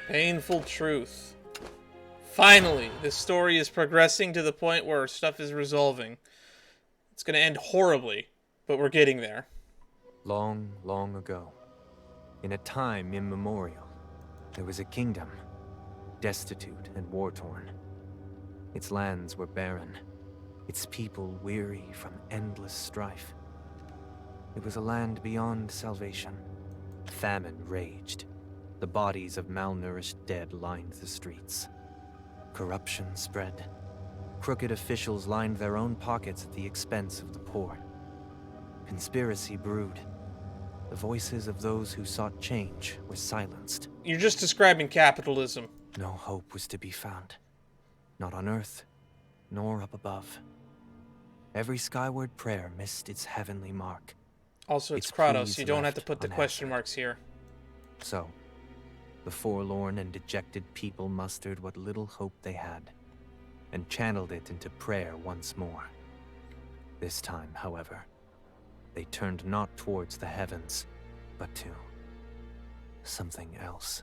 Painful truth. Finally, this story is progressing to the point where stuff is resolving. It's gonna end horribly, but we're getting there. Long, long ago, in a time immemorial, there was a kingdom, destitute and war-torn. Its lands were barren, its people weary from endless strife. It was a land beyond salvation. Famine raged. The bodies of malnourished dead lined the streets. Corruption spread. Crooked officials lined their own pockets at the expense of the poor. Conspiracy brewed. The voices of those who sought change were silenced. You're just describing capitalism. No hope was to be found. Not on Earth, nor up above. Every skyward prayer missed its heavenly mark. Also, it's Its Kratos. pleas You don't have to left put the unanswered. question marks here. So, the forlorn and dejected people mustered what little hope they had, and channeled it into prayer once more. This time, however, they turned not towards the heavens, but to something else.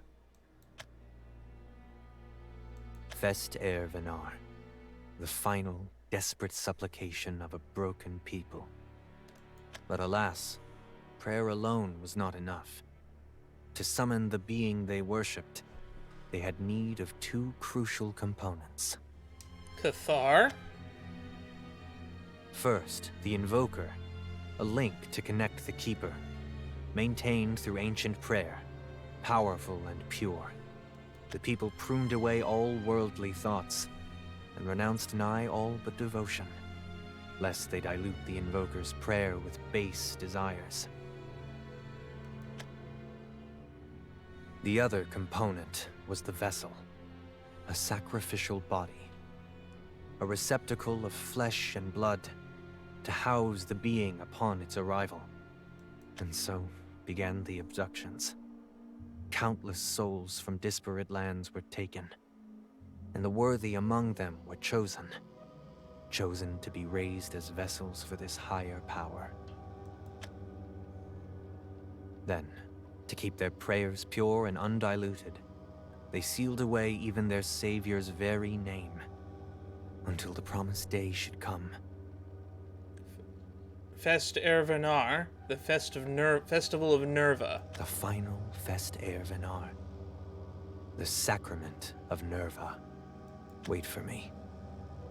Fest er Venar, the final, desperate supplication of a broken people. But alas, prayer alone was not enough. To summon the being they worshipped, they had need of two crucial components. Cathar? First, the Invoker, a link to connect the Keeper, maintained through ancient prayer, powerful and pure. The people pruned away all worldly thoughts, and renounced nigh all but devotion, lest they dilute the Invoker's prayer with base desires. The other component was the vessel, a sacrificial body, a receptacle of flesh and blood to house the being upon its arrival. And so began the abductions. Countless souls from disparate lands were taken, and the worthy among them were chosen to be raised as vessels for this higher power. Then, to keep their prayers pure and undiluted, they sealed away even their Savior's very name, until the promised day should come. Fest er Venar, the festival of Nerva. The final Fest er Venar. The sacrament of Nerva. Wait for me.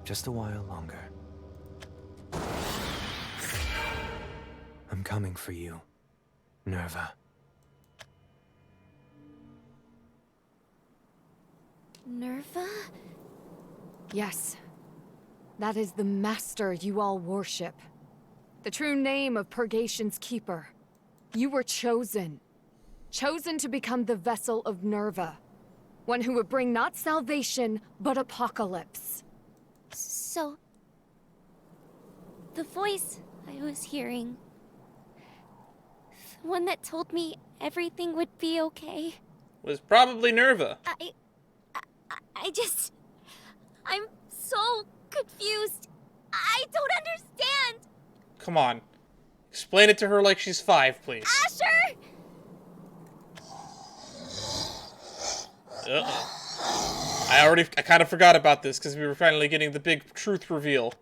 Just a while longer. I'm coming for you, Nerva. Nerva? Yes. That is the master you all worship. The true name of Purgation's keeper. You were chosen. Chosen to become the vessel of Nerva. One who would bring not salvation, but apocalypse. So... the voice I was hearing... the one that told me everything would be okay... Was probably Nerva. I'm so confused. I don't understand. Come on. Explain it to her like she's 5, please. Asher! Uh-oh. I kind of forgot about this because we were finally getting the big truth reveal.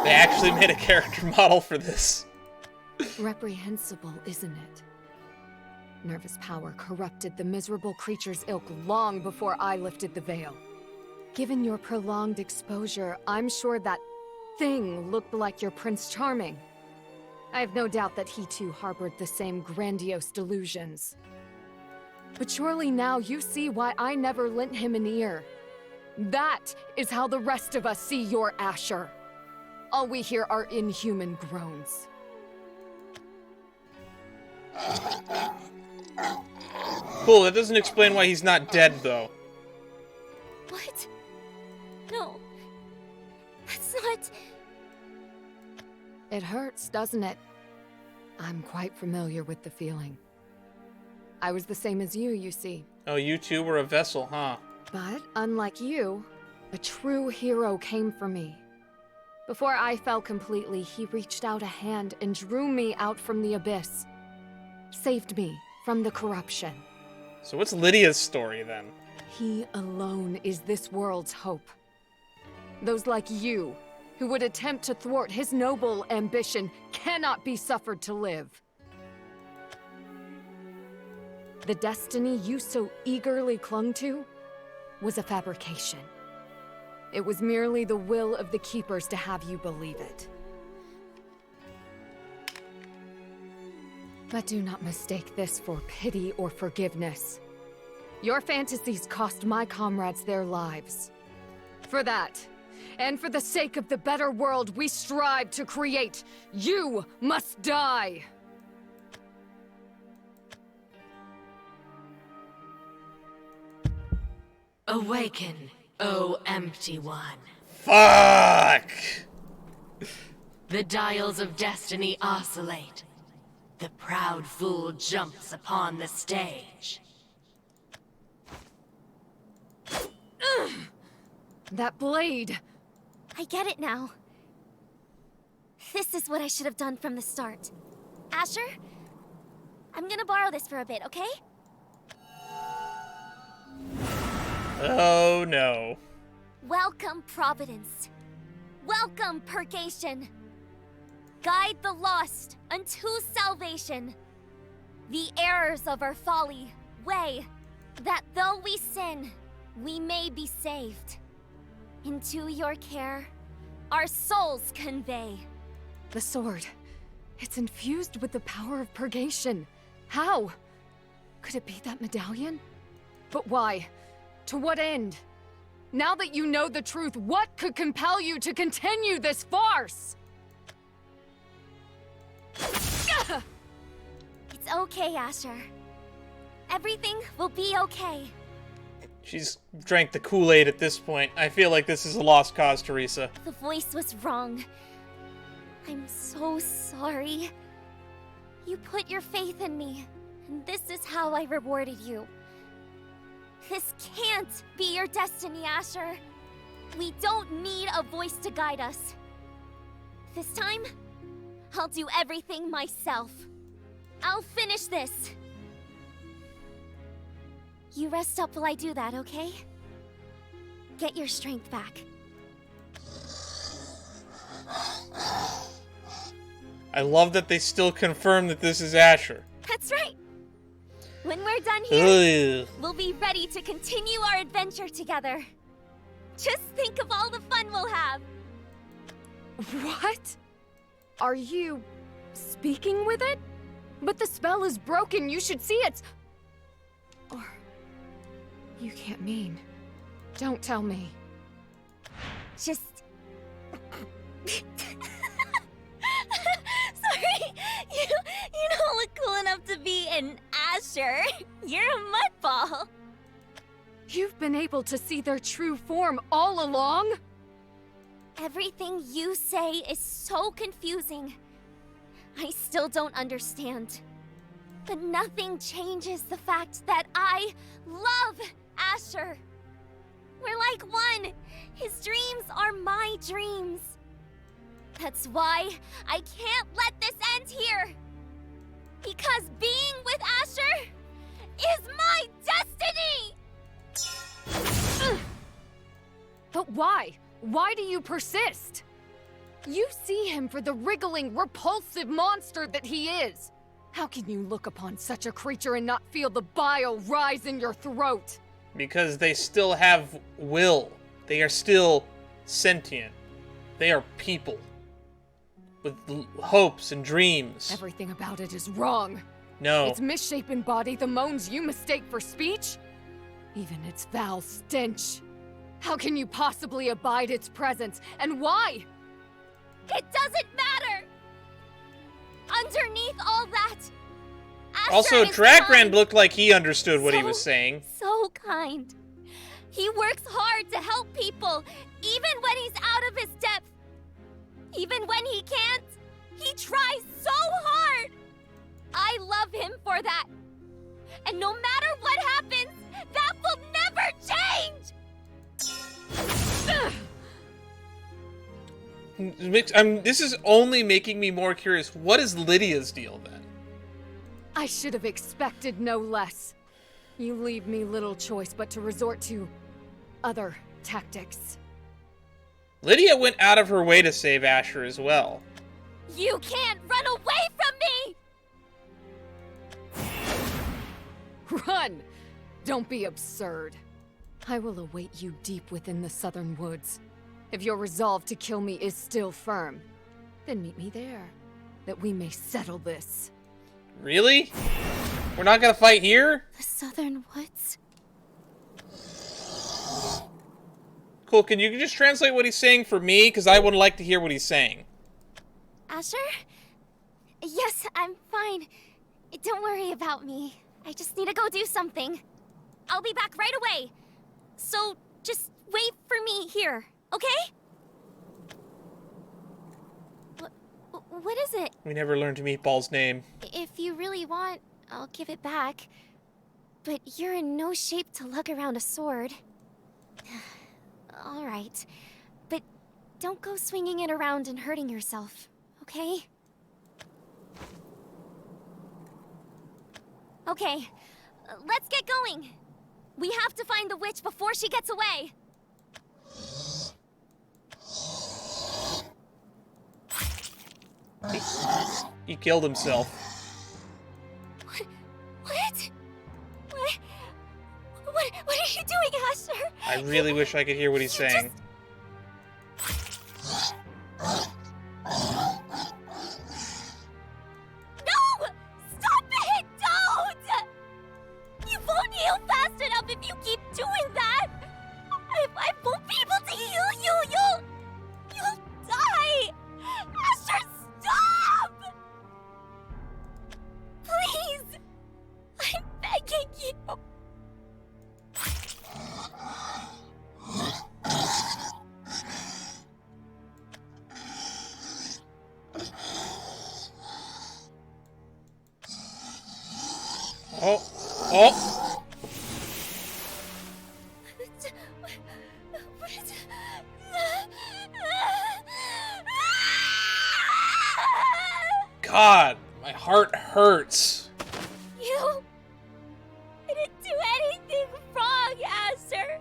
They actually made a character model for this. Reprehensible, isn't it? Nerva's power corrupted the miserable creature's ilk long before I lifted the veil. Given your prolonged exposure, I'm sure that thing looked like your Prince Charming. I have no doubt that he too harbored the same grandiose delusions. But surely now you see why I never lent him an ear. That is how the rest of us see your Asher. All we hear are inhuman groans. Cool, that doesn't explain why he's not dead, though. What? No. That's not... It hurts, doesn't it? I'm quite familiar with the feeling. I was the same as you see. Oh, you two were a vessel, huh? But, unlike you, a true hero came for me. Before I fell completely, he reached out a hand and drew me out from the abyss. saved me from the corruption. So what's Lydia's story then? He alone is this world's hope. Those like you, who would attempt to thwart his noble ambition, cannot be suffered to live. The destiny you so eagerly clung to was a fabrication. It was merely the will of the Keepers to have you believe it. But do not mistake this for pity or forgiveness. Your fantasies cost my comrades their lives. For that, and for the sake of the better world we strive to create, you must die! Awaken, O Empty One. Fuck! The dials of destiny oscillate. The proud fool jumps upon the stage. That blade! I get it now. This is what I should have done from the start. Asher, I'm gonna borrow this for a bit, okay? Oh no. Welcome, Providence. Welcome, Purgation. Guide the lost unto salvation. The errors of our folly weigh, that though we sin, we may be saved. Into your care, our souls convey. The sword. It's infused with the power of Purgation. How? Could it be that medallion? But why? To what end? Now that you know the truth, what could compel you to continue this farce? It's okay, Asher. Everything will be okay. She's drank the Kool-Aid at this point. I feel like this is a lost cause, Teresa. The voice was wrong. I'm so sorry. You put your faith in me, and this is how I rewarded you. This can't be your destiny, Asher. We don't need a voice to guide us. This time, I'll do everything myself. I'll finish this. You rest up while I do that, okay? Get your strength back. I love that they still confirm that this is Asher. That's right. When we're done here, Ugh. we'll be ready to continue our adventure together. Just think of all the fun we'll have. What? Are you speaking with it? But the spell is broken. You should see it. Or you can't mean. Don't tell me. Just... Sorry, you don't look cool enough to be an Asher. You're a mudball. You've been able to see their true form all along? Everything you say is so confusing. I still don't understand. But nothing changes the fact that I love Asher. We're like one. His dreams are my dreams. That's why I can't let this end here. Because being with Asher is my destiny! But why? Why do you persist? You see him for the wriggling, repulsive monster that he is. How can you look upon such a creature and not feel the bile rise in your throat? Because they still have will. They are still sentient. They are people. With hopes and dreams. Everything about it is wrong. No. Its misshapen body, the moans you mistake for speech? Even its foul stench. How can you possibly abide its presence? And why? It doesn't matter! Underneath all that, Asher Also, is Dragrand kind. looked like he understood what he So- was saying. So kind. He works hard to help people, even when he's out of his depth. Even when he can't, he tries so hard. I love him for that. And no matter what happens, that will never change! This is only making me more curious. What is Lydia's deal then? I should have expected no less. You leave me little choice but to resort to other tactics. Lydia went out of her way to save Asher as well. You can't run away from me! Run! Don't be absurd. I will await you deep within the southern woods. If your resolve to kill me is still firm, then meet me there, that we may settle this. Really? We're not gonna fight here? The southern woods? Cool, can you just translate what he's saying for me? Because I would like to hear what he's saying. Asher? Yes, I'm fine. Don't worry about me. I just need to go do something. I'll be back right away. So, just wait for me here, okay? What is it? We never learned Meatball's name. If you really want, I'll give it back. But you're in no shape to lug around a sword. All right. But don't go swinging it around and hurting yourself, okay? Okay, let's get going. We have to find the witch before she gets away. He killed himself. What are you doing, Asher? I really wish I could hear what he's saying. No! Stop it! Don't! You won't heal fast enough if you keep doing that! I won't be able to heal you! You'll die! Asher, stop! Please! I'm begging you! Oh. Oh. God, my heart hurts. You didn't do anything wrong, Asher.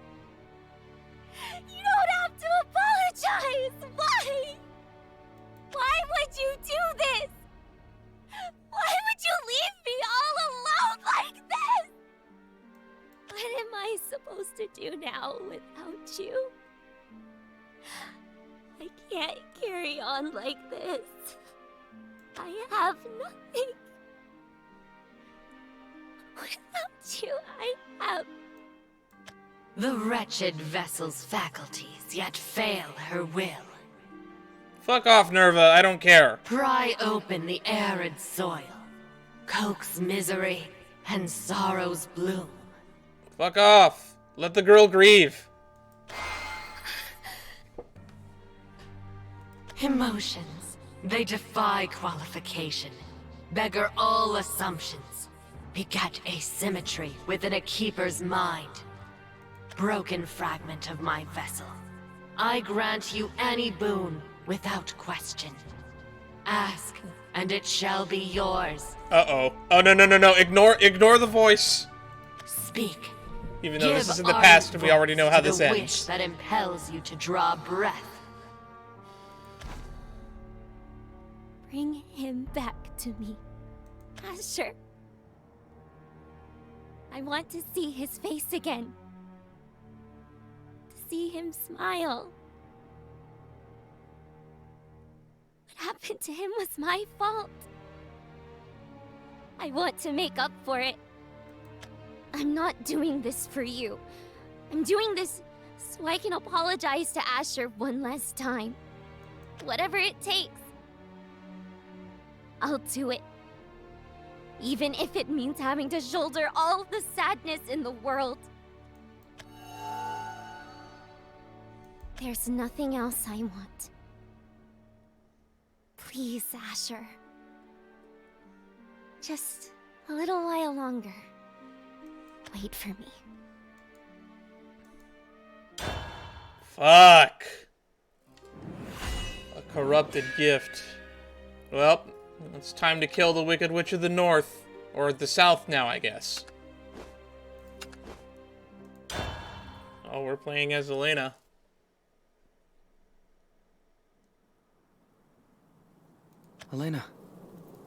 You don't have to apologize. Why? Why would you do this? Why would you leave me all alone like this? What am I supposed to do now without you? I can't carry on like this. I have nothing. Without you, I have... The wretched vessel's faculties yet fail her will. Fuck off, Nerva. I don't care. Pry open the arid soil, coax misery and sorrow's bloom. Fuck off. Let the girl grieve. Emotions, they defy qualification, beggar all assumptions, beget asymmetry within a keeper's mind. Broken fragment of my vessel, I grant you any boon without question. Ask, and it shall be yours. Uh-oh. Oh, no, no, no, no. Ignore the voice. Speak. Even though this Give is in the ardent past and we already know how voice this to the ends. wish that impels you to draw breath. Bring him back to me, Asher. I want to see his face again. To see him smile. What happened to him was my fault. I want to make up for it. I'm not doing this for you. I'm doing this so I can apologize to Asher one last time. Whatever it takes. I'll do it. Even if it means having to shoulder all the sadness in the world. There's nothing else I want. Please, Asher. Just a little while longer. Wait for me. Fuck. A corrupted gift. Well, it's time to kill the Wicked Witch of the North. Or the south now, I guess. Oh, we're playing as Elena. Elena,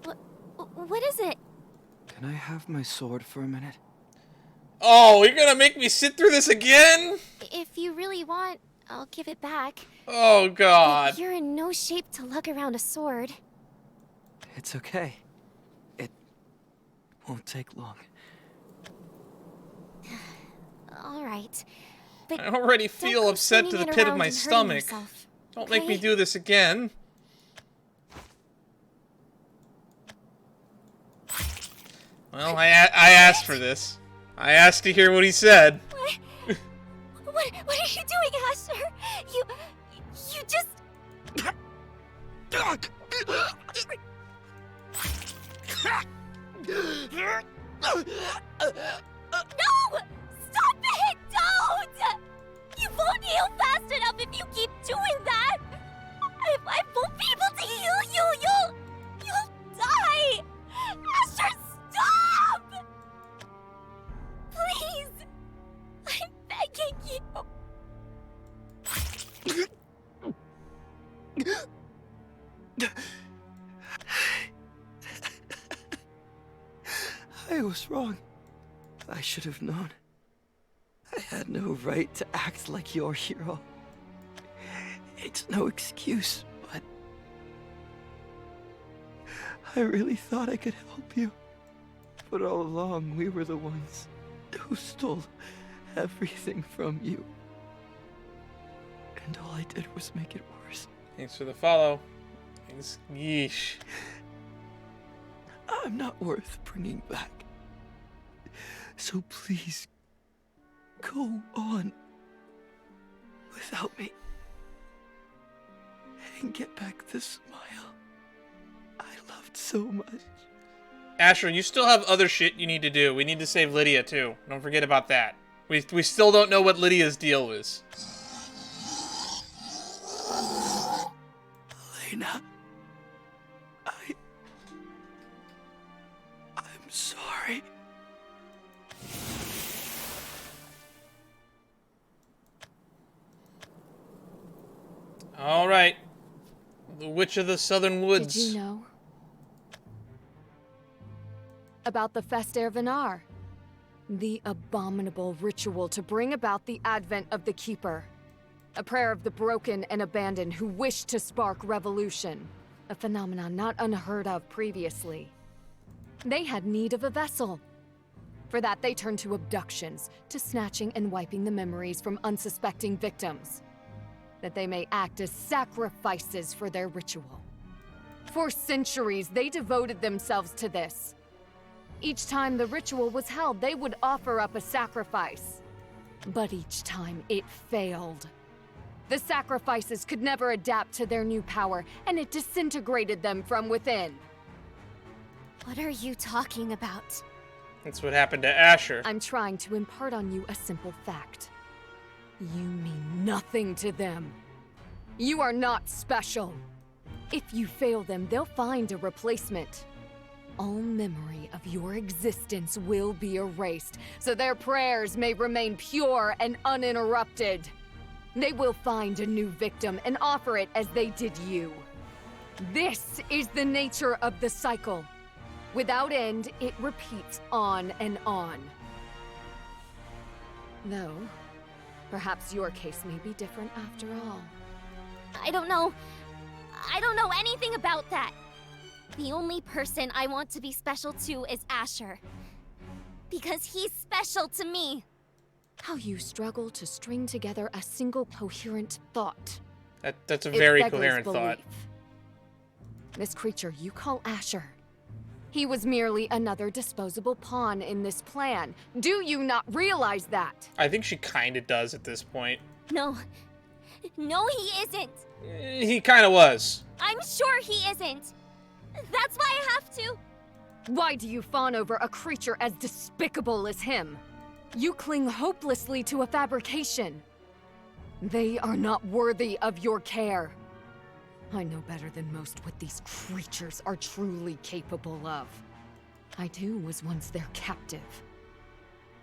What is it? can I have my sword for a minute? Oh, you're gonna make me sit through this again? If you really want, I'll give it back. Oh, God. But you're in no shape to lug around a sword. It's okay. It won't take long. All right. But I already don't feel go upset to the swinging it pit of around my and hurting stomach. yourself, Don't make me okay? do this again. Well, I asked for this. I asked to hear what he said. What are you doing, Asher? You just... No! Stop it! Don't! You won't heal fast enough if you keep doing that! I won't be able to heal you! You'll die! Asher, stop! Please! I'm begging you! I was wrong. I should have known. I had no right to act like your hero. It's no excuse, but I really thought I could help you. But all along, we were the ones who stole everything from you. And all I did was make it worse. Thanks for the follow. Thanks. Yeesh. I'm not worth bringing back. So please, go on without me. And get back the smile I loved so much. Asher, you still have other shit you need to do. We need to save Lydia, too. Don't forget about that. We still don't know what Lydia's deal is. Elena, I'm sorry. All right. The Witch of the Southern Woods. Did you know about the Fester Venar? The abominable ritual to bring about the advent of the Keeper. A prayer of the broken and abandoned who wish to spark revolution. A phenomenon not unheard of previously. They had need of a vessel. For that, they turned to abductions, to snatching and wiping the memories from unsuspecting victims, that they may act as sacrifices for their ritual. For centuries, they devoted themselves to this. Each time the ritual was held, they would offer up a sacrifice. But each time, it failed. The sacrifices could never adapt to their new power, and it disintegrated them from within. What are you talking about? That's what happened to Asher. I'm trying to impart on you a simple fact. You mean nothing to them. You are not special. If you fail them, they'll find a replacement. All memory of your existence will be erased, so their prayers may remain pure and uninterrupted. They will find a new victim and offer it as they did you. This is the nature of the cycle. Without end, it repeats on and on. Though, perhaps your case may be different after all. I don't know anything about that. The only person I want to be special to is Asher. Because he's special to me. How you struggle to string together a single coherent thought. That's a It very beggars coherent thought. belief. This creature you call Asher. He was merely another disposable pawn in this plan. Do you not realize that? I think she kind of does at this point. No, he isn't. He kind of was. I'm sure he isn't. That's why I have to. Why do you fawn over a creature as despicable as him? You cling hopelessly to a fabrication. They are not worthy of your care. I know better than most what these creatures are truly capable of. I too was once their captive.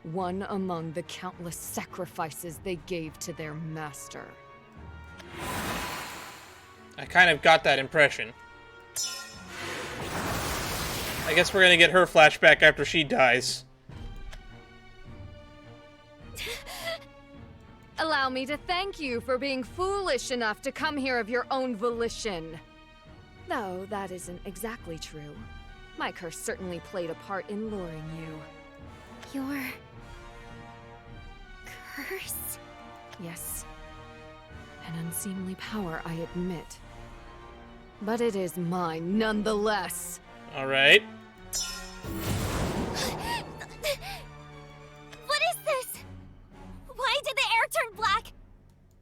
One among the countless sacrifices they gave to their master. I kind of got that impression. I guess we're gonna get her flashback after she dies. Allow me to thank you for being foolish enough to come here of your own volition. Though that isn't exactly true. My curse certainly played a part in luring you. Your... curse? Yes. An unseemly power, I admit. But it is mine nonetheless. Alright. What is this? Why did the air turn black?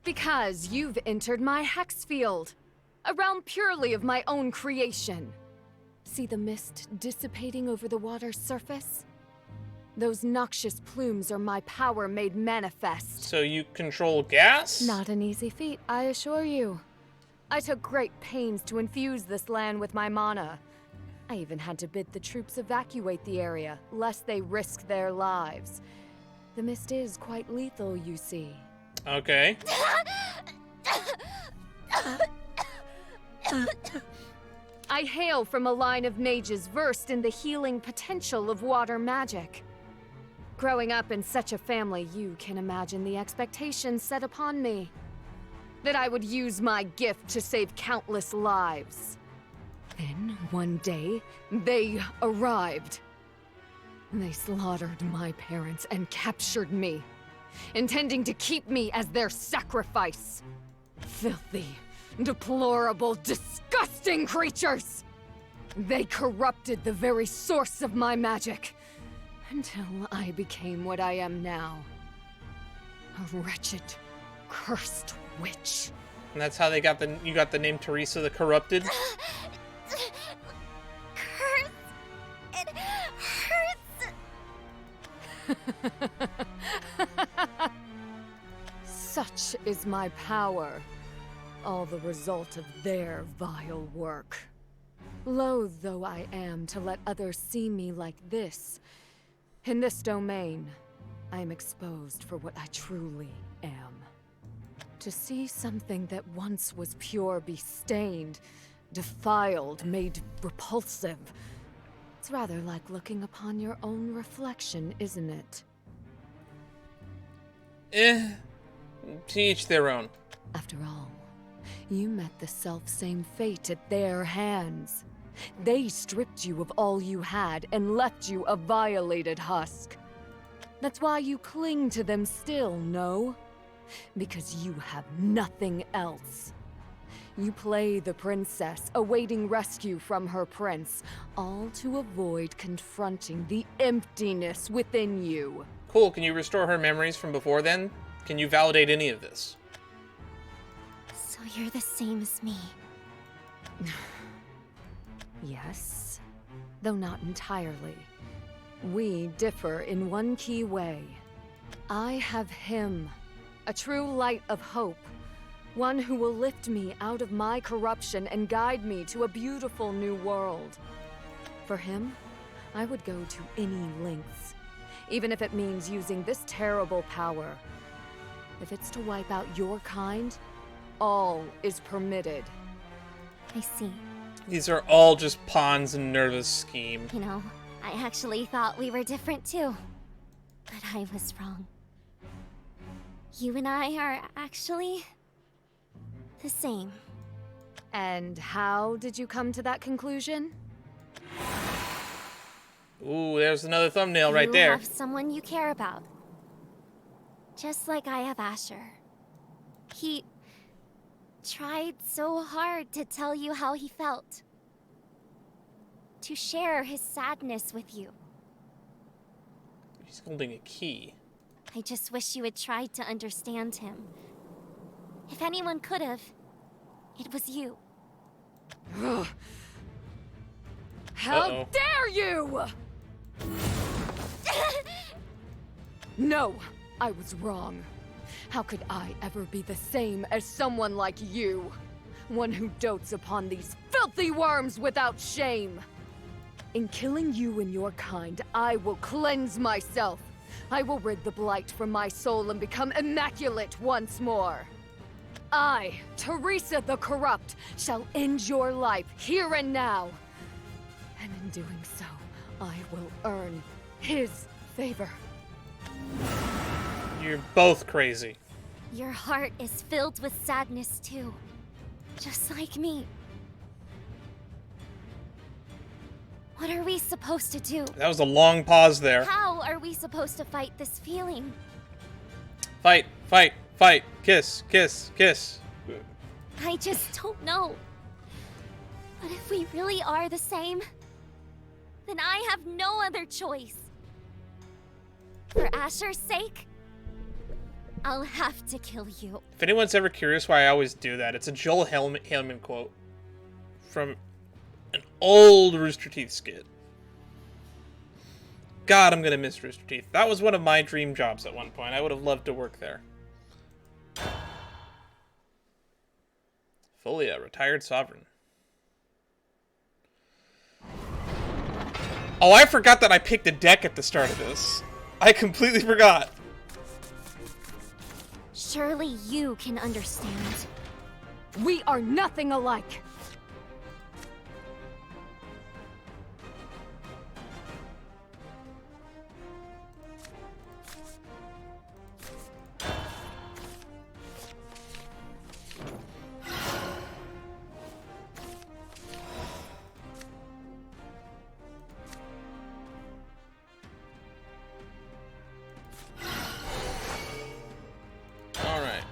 Because you've entered my hex field. A realm purely of my own creation. See the mist dissipating over the water's surface? Those noxious plumes are my power made manifest. So you control gas? Not an easy feat, I assure you. I took great pains to infuse this land with my mana. I even had to bid the troops evacuate the area, lest they risk their lives. The mist is quite lethal, you see. Okay. I hail from a line of mages versed in the healing potential of water magic. Growing up in such a family, you can imagine the expectations set upon me. That I would use my gift to save countless lives. Then, one day, they arrived. They slaughtered my parents and captured me, intending to keep me as their sacrifice. Filthy, deplorable, disgusting creatures! They corrupted the very source of my magic, until I became what I am now. A wretched, cursed witch. And that's how they got you got the name Teresa the Corrupted? Curse! It hurts! Such is my power. All the result of their vile work. Loath though I am to let others see me like this, in this domain, I am exposed for what I truly am. To see something that once was pure be stained, defiled, made repulsive. It's rather like looking upon your own reflection, isn't it? To each their own. After all, you met the self-same fate at their hands. They stripped you of all you had and left you a violated husk. That's why you cling to them still, no? Because you have nothing else. You play the princess, awaiting rescue from her prince, all to avoid confronting the emptiness within you. Cool, can you restore her memories from before then? Can you validate any of this? So you're the same as me. Yes, though not entirely. We differ in one key way. I have him, a true light of hope, one who will lift me out of my corruption and guide me to a beautiful new world. For him, I would go to any lengths, even if it means using this terrible power. If it's to wipe out your kind, all is permitted. I see. These are all just pawns in Nerva's scheme. You know, I actually thought we were different too. But I was wrong. You and I are actually the same. And how did you come to that conclusion? Ooh, there's another thumbnail right You there. have someone you care about. Just like I have Asher. He tried so hard to tell you how he felt. To share his sadness with you. He's holding a key. I just wish you had tried to understand him. If anyone could have, it was you. How Uh-oh. dare you! No, I was wrong. How could I ever be the same as someone like you? One who dotes upon these filthy worms without shame. In killing you and your kind, I will cleanse myself. I will rid the blight from my soul and become immaculate once more. I, Teresa the Corrupt, shall end your life here and now. And in doing so, I will earn his favor. You're both crazy. Your heart is filled with sadness too. Just like me. What are we supposed to do? That was a long pause there. How are we supposed to fight this feeling? Fight, fight, fight. Kiss, kiss, kiss. I just don't know. But if we really are the same, then I have no other choice. For Asher's sake, I'll have to kill you. If anyone's ever curious why I always do that, it's a Joel Hillman quote from an old Rooster Teeth skit. God, I'm gonna miss Rooster Teeth. That was one of my dream jobs at one point. I would have loved to work there. Folia, retired sovereign. Oh, I forgot that I picked a deck at the start of this. I completely forgot. Surely you can understand. We are nothing alike. Alright.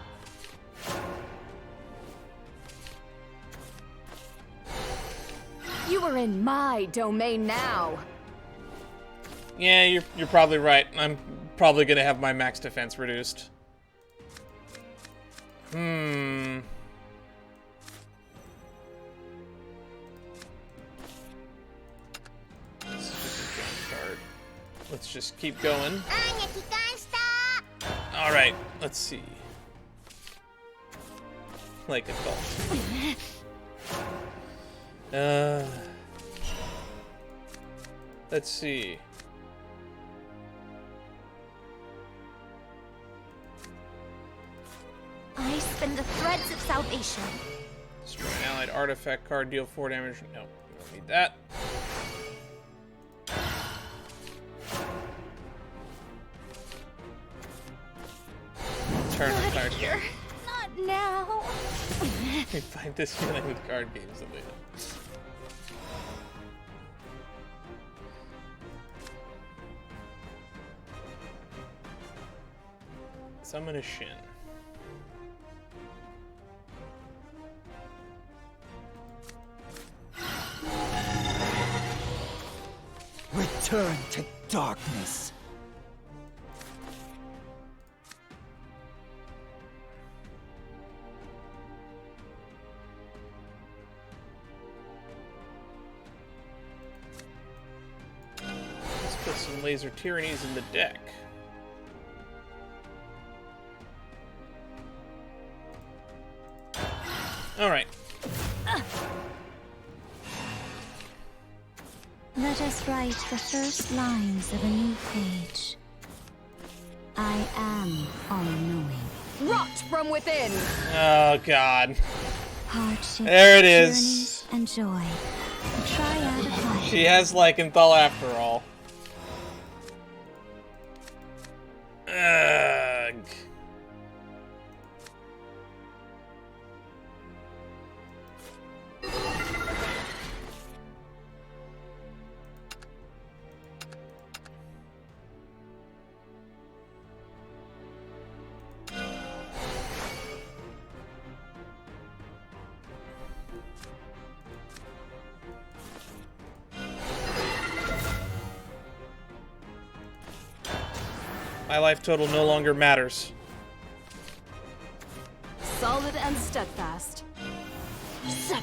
You are in my domain now. Yeah, you're probably right. I'm probably gonna have my max defense reduced. Let's just keep going. Alright, let's see. Like adult. Let's see. I spin the threads of salvation. Destroy an allied artifact card, deal 4 damage. No, we don't need that. Turn Not card. here. Not now. We find this feeling with card games, Lydia. Summon a Shin. Return to darkness. Let's put some laser tyrannies in the deck. Alright. Let us write the first lines of a new page. I am all-knowing. Rot from within! Oh, God. Hardship, There it is. journeys, and joy. A triad of life. She has Lycanthal after all. Ugh. My life total no longer matters. Solid and steadfast.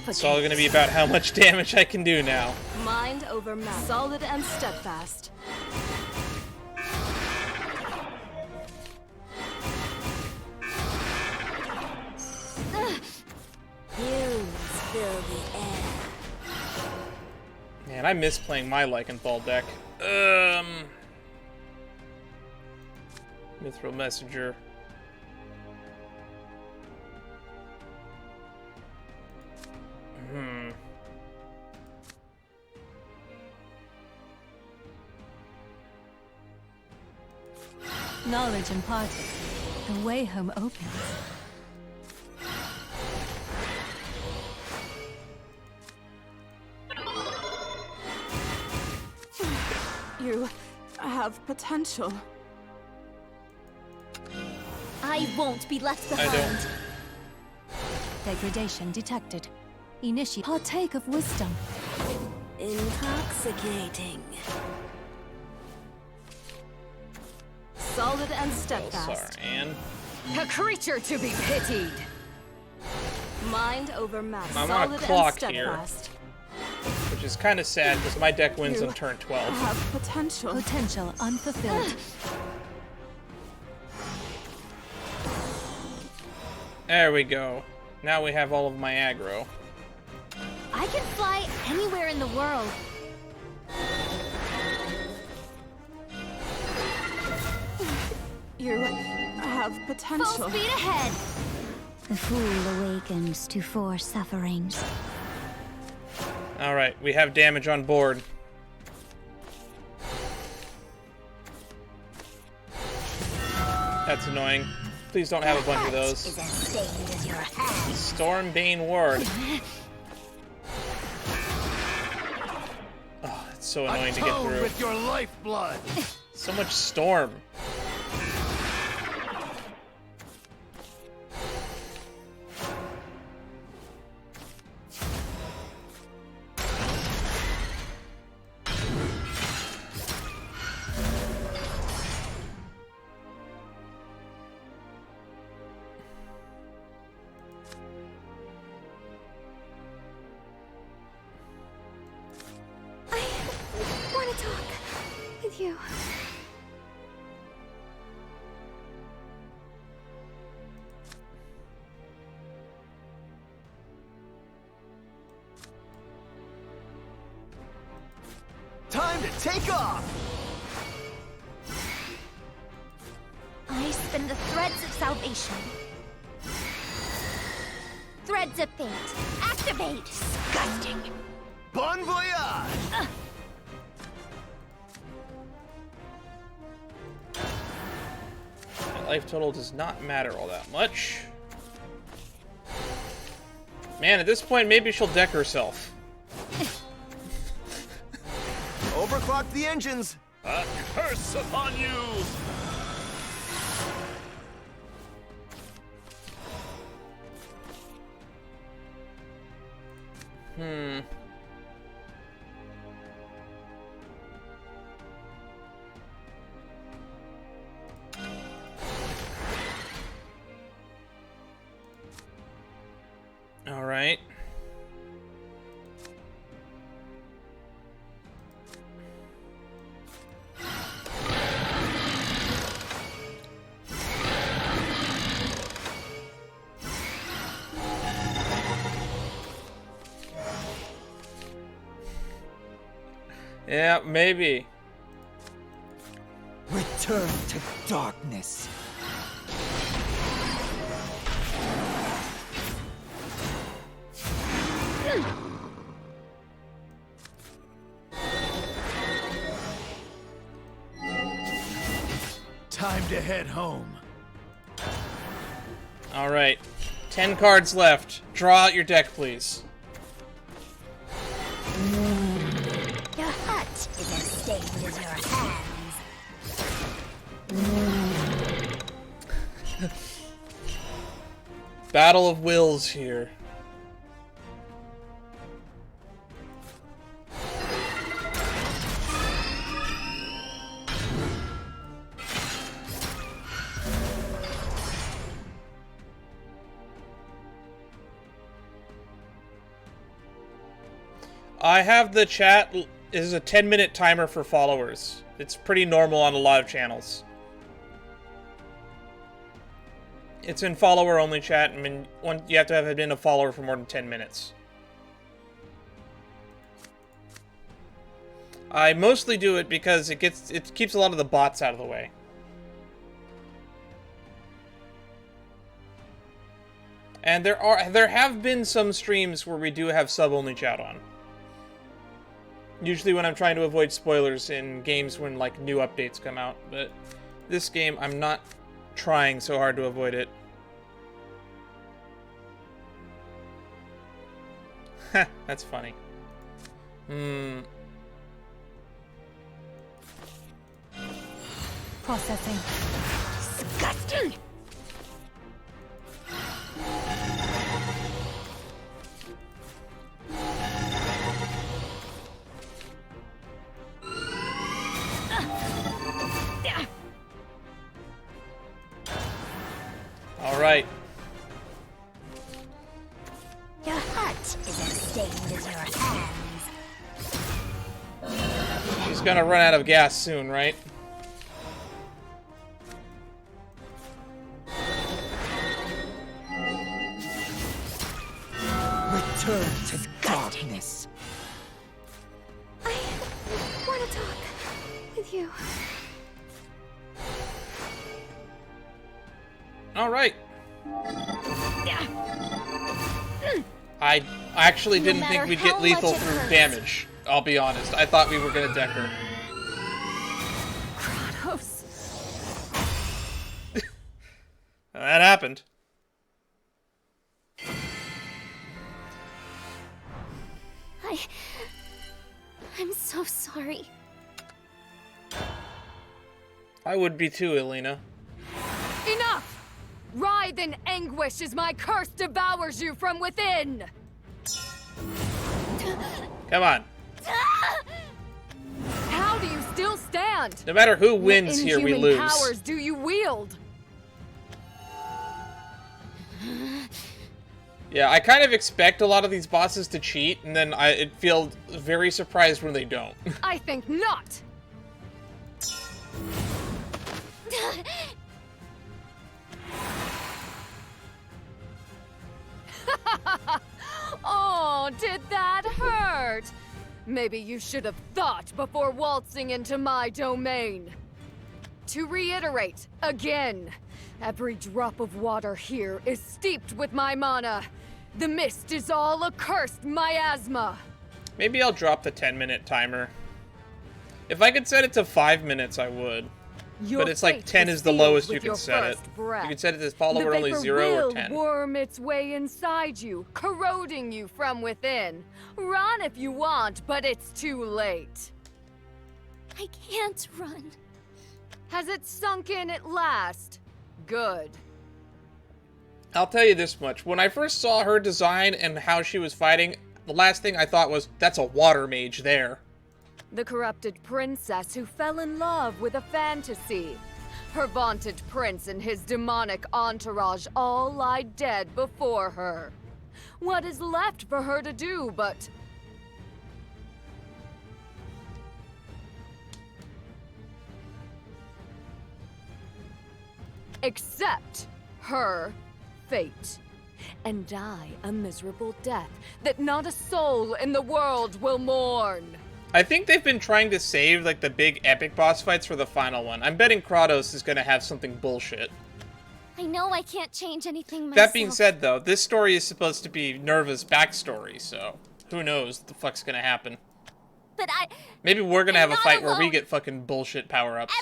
It's all gonna be about how much damage I can do now. Mind over matter. Solid and steadfast. Fumes fill the air. Man, I miss playing my Lycanthal deck. Mithril Messenger. Knowledge imparted. The way home opens. You have potential. I won't be left I behind. don't. Degradation detected. Initiate. Partake of wisdom. Intoxicating. Solid and Oh, steadfast. sorry, Anne. A creature to be pitied. Mind over matter. I'm on a Solid clock and here. steadfast. Which is kind of sad because my deck wins You on turn 12. have potential. Potential unfulfilled. There we go. Now we have all of my aggro. I can fly anywhere in the world. You have Full potential. speed ahead. The fool awakens to four sufferings. Alright, we have damage on board. That's annoying. Please don't have a bunch of those. Is as stained as your hand. Stormbane Ward. Oh, it's so annoying to get through. With your lifeblood. So much storm. I want to talk with you. Time to take off. I spin the threads of salvation. Threads of fate. Activate! Disgusting. Bon voyage. My life total does not matter all that much. Man, at this point, maybe she'll deck herself. Overclock the engines. A curse upon you. All right. Yeah, maybe. Return to darkness. Time to head home. All right. 10 cards left. Draw out your deck, please. Your heart is as stained as your hands. Battle of Wills here. I have the chat. This is a 10-minute timer for followers. It's pretty normal on a lot of channels. It's in follower-only chat. I mean, you have to have been a follower for more than 10 minutes. I mostly do it because it keeps a lot of the bots out of the way. And there have been some streams where we do have sub-only chat on. Usually when I'm trying to avoid spoilers in games when, like, new updates come out. But this game, I'm not trying so hard to avoid it. Heh, that's funny. Processing. Disgusting! All right. Your heart is as stained as your hands. She's gonna run out of gas soon, right? Return to darkness. I want to talk with you. All right. I actually didn't think we'd get lethal through damage. I'll be honest. I thought we were gonna deck her. Kratos. That happened. I'm so sorry. I would be too, Elena. Enough! Writhe in anguish as my curse devours you from within! Come on. How do you still stand? No matter who wins What here, we inhuman lose. powers do you wield? Yeah, I kind of expect a lot of these bosses to cheat, and then I feel very surprised when they don't. I think not! Oh, did that hurt? Maybe you should have thought before waltzing into my domain. To reiterate, again, every drop of water here is steeped with my mana. The mist is all a cursed miasma. Maybe I'll drop the 10-minute timer. If I could set it to 5 minutes, I would. Your But it's like fate 10 was is the sealed lowest with you can your set it. first breath. You can set it to fall The over only vapor 0 or will 10. worm its way inside you, corroding you from within. Run if you want, but it's too late. I can't run. Has it sunk in at last? Good. I'll tell you this much. When I first saw her design and how she was fighting, the last thing I thought was, that's a water mage there. The corrupted princess who fell in love with a fantasy. Her vaunted prince and his demonic entourage all lie dead before her. What is left for her to do but... accept her fate, and die a miserable death that not a soul in the world will mourn. I think they've been trying to save, like, the big epic boss fights for the final one. I'm betting Kratos is gonna have something bullshit. I know I can't change anything myself. That being said, though, this story is supposed to be Nerva's backstory, so who knows what the fuck's gonna happen. But Maybe we're gonna have a not fight where we alone. get fucking bullshit power-ups.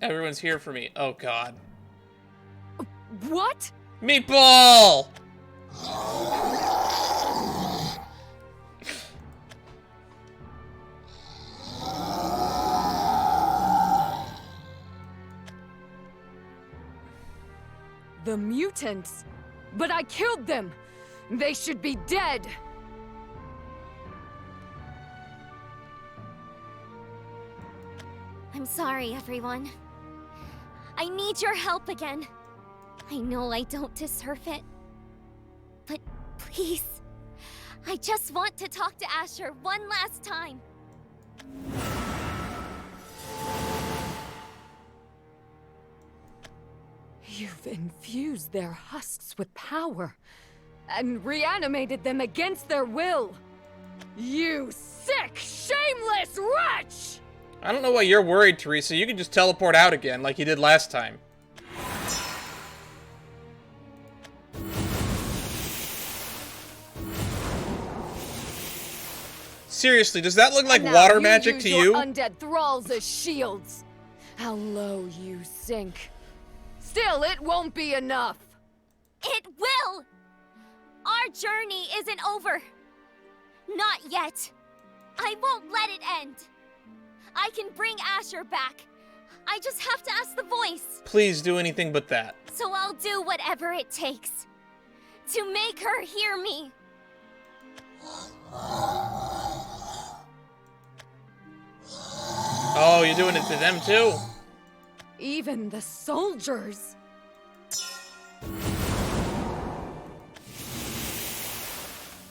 Everyone's here for me. Oh, God. What? Meatball! The mutants? But I killed them! They should be dead! I'm sorry, everyone. I need your help again. I know I don't deserve it. But please, I just want to talk to Asher one last time. You've infused their husks with power, and reanimated them against their will. You sick, shameless wretch! I don't know why you're worried, Teresa. You can just teleport out again like you did last time. Seriously, does that look like Now water magic use to your you? Undead thralls as shields. How low you sink. Still, it won't be enough. It will! Our journey isn't over. Not yet. I won't let it end. I can bring Asher back. I just have to ask the voice. Please do anything but that. So I'll do whatever it takes to make her hear me. Oh, you're doing it to them too? Even the soldiers.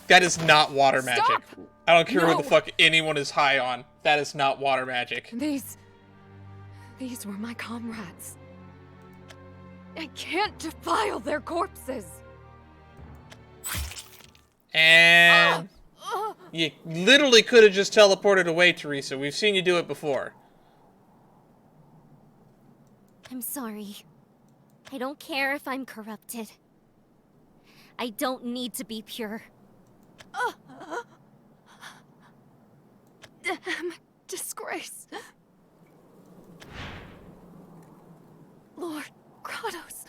That is not water magic. Stop! I don't care No. what the fuck anyone is high on. That is not water magic. These were my comrades. I can't defile their corpses. And you literally could have just teleported away, Teresa. We've seen you do it before. I'm sorry. I don't care if I'm corrupted. I don't need to be pure. Damn disgrace. Lord Kratos.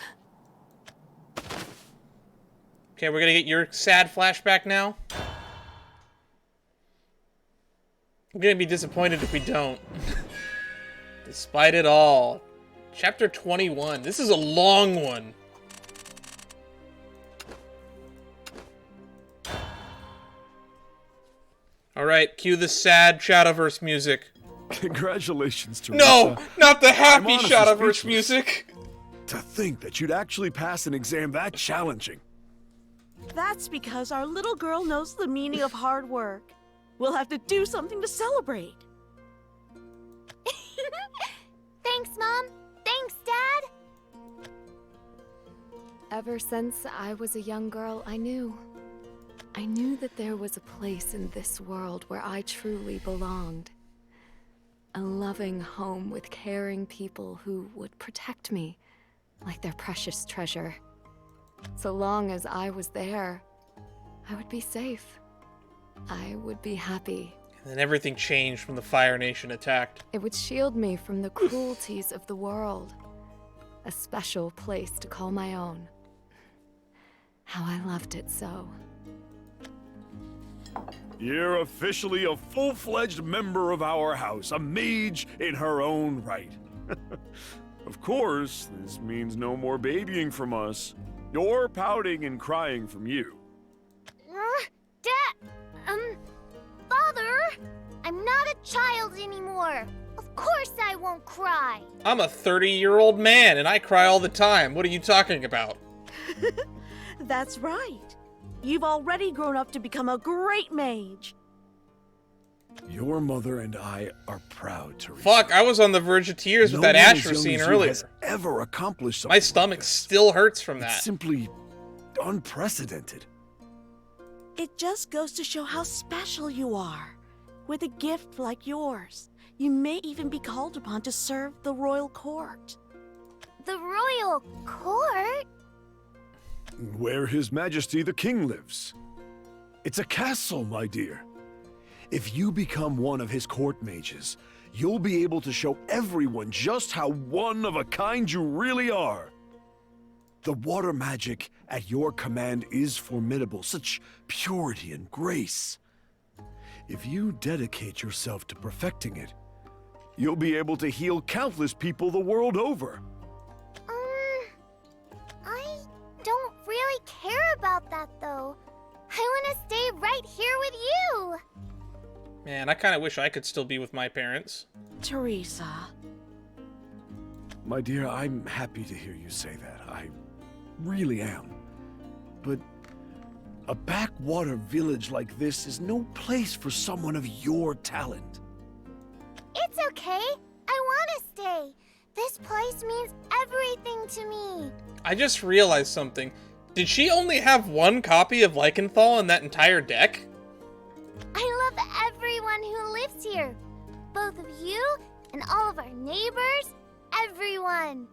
Okay, we're gonna get your sad flashback now. I'm gonna be disappointed if we don't. Despite it all. Chapter 21. This is a long one. Alright, cue the sad Shadowverse music. Congratulations, Teresa. No! Not the happy I'm honestly Shadowverse speechless. music! To think that you'd actually pass an exam that challenging. That's because our little girl knows the meaning of hard work. We'll have to do something to celebrate. Thanks, Mom. Thanks, Dad. Ever since I was a young girl, I knew that there was a place in this world where I truly belonged. A loving home with caring people who would protect me like their precious treasure. So long as I was there, I would be safe. I would be happy. And then everything changed when the Fire Nation attacked. It would shield me from the cruelties of the world. A special place to call my own. How I loved it so. You're officially a full-fledged member of our house, a mage in her own right. Of course, this means no more babying from us, or pouting and crying from you. Father, I'm not a child anymore. Of course I won't cry. I'm a 30-year-old man, and I cry all the time. What are you talking about? That's right. You've already grown up to become a great mage. Your mother and I are proud, Teresa. Fuck, I was on the verge of tears with that No one as Asher young scene as you earlier. has ever accomplished something My stomach like this. still hurts from It's that. simply unprecedented. It just goes to show how special you are. With a gift like yours, you may even be called upon to serve the royal court. The royal court? Where His Majesty the King lives. It's a castle, my dear. If you become one of his court mages, you'll be able to show everyone just how one of a kind you really are. The water magic at your command is formidable, such purity and grace. If you dedicate yourself to perfecting it, you'll be able to heal countless people the world over. I don't really care about that, though. I want to stay right here with you. Man, I kind of wish I could still be with my parents. Teresa. My dear, I'm happy to hear you say that. I really am. But a backwater village like this is no place for someone of your talent. It's okay. I want to stay. This place means everything to me. I just realized something. Did she only have one copy of Lycanthal in that entire deck? I love everyone who lives here. Both of you and all of our neighbors, everyone.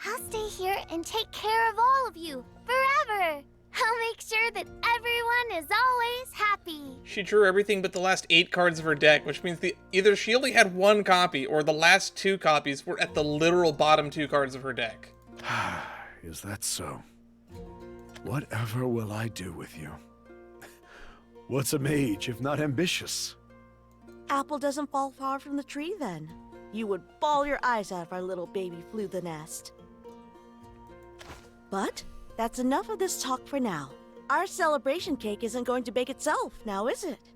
I'll stay here and take care of all of you forever. I'll make sure that everyone is always happy. She drew everything but the last 8 cards of her deck, which means either she only had 1 copy or the last 2 copies were at the literal bottom 2 cards of her deck. Is that so? Whatever will I do with you? What's a mage if not ambitious? Apple doesn't fall far from the tree then. You would bawl your eyes out if our little baby flew the nest. But that's enough of this talk for now. Our celebration cake isn't going to bake itself, now is it?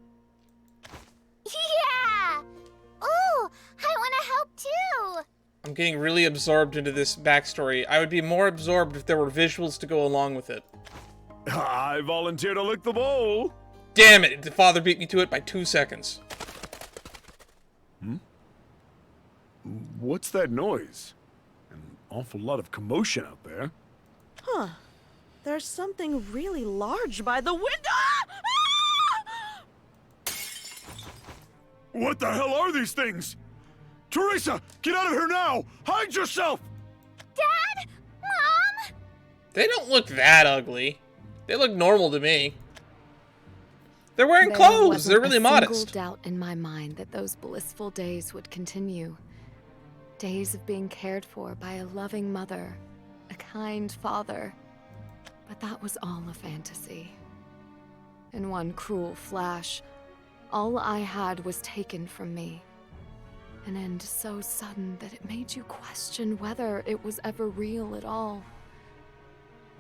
Yeah! Ooh, I want to help too! I'm getting really absorbed into this backstory. I would be more absorbed if there were visuals to go along with it. I volunteer to lick the bowl. Damn it! The father beat me to it by 2 seconds. What's that noise? An awful lot of commotion out there. Huh. There's something really large by the window. What the hell are these things? Teresa, get out of here now! Hide yourself! Dad? Mom? They don't look that ugly. They look normal to me. They're wearing There clothes. wasn't They're really a single modest. doubt in my mind that those blissful days would continue. Days of being cared for by a loving mother, a kind father. But that was all a fantasy. In one cruel flash, all I had was taken from me. An end so sudden that it made you question whether it was ever real at all.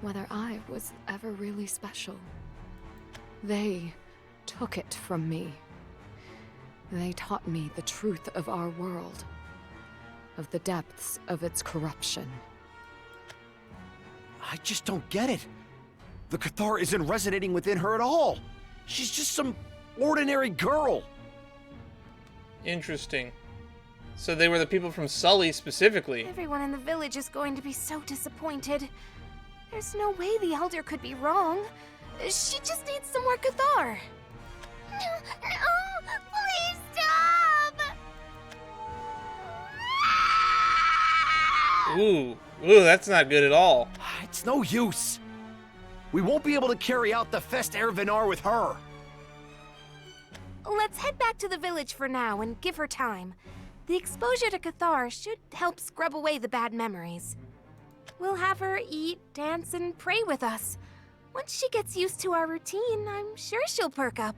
Whether I was ever really special. They took it from me. They taught me the truth of our world. Of the depths of its corruption. I just don't get it. The Cathar isn't resonating within her at all. She's just some ordinary girl. Interesting. So they were the people from Sully specifically. Everyone in the village is going to be so disappointed. There's no way the Elder could be wrong. She just needs some more Cathar. No, please stop! Ooh, that's not good at all. It's no use. We won't be able to carry out the Fest Ervinar with her. Let's head back to the village for now and give her time. The exposure to Cathar should help scrub away the bad memories. We'll have her eat, dance, and pray with us. Once she gets used to our routine, I'm sure she'll perk up.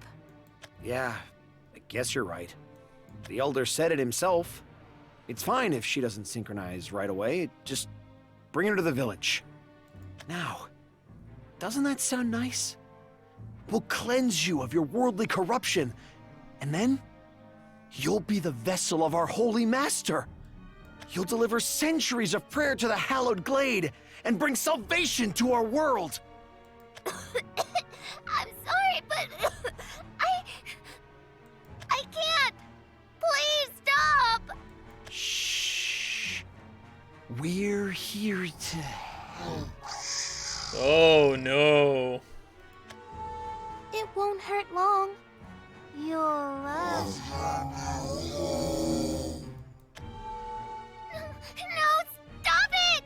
Yeah, I guess you're right. The Elder said it himself. It's fine if she doesn't synchronize right away. Just bring her to the village. Now, doesn't that sound nice? We'll cleanse you of your worldly corruption, and then you'll be the vessel of our holy master. You'll deliver centuries of prayer to the hallowed glade and bring salvation to our world. I'm sorry, but I can't. Please stop. Shh. We're here to help. Oh no. It won't hurt long. You'll love. No, stop it!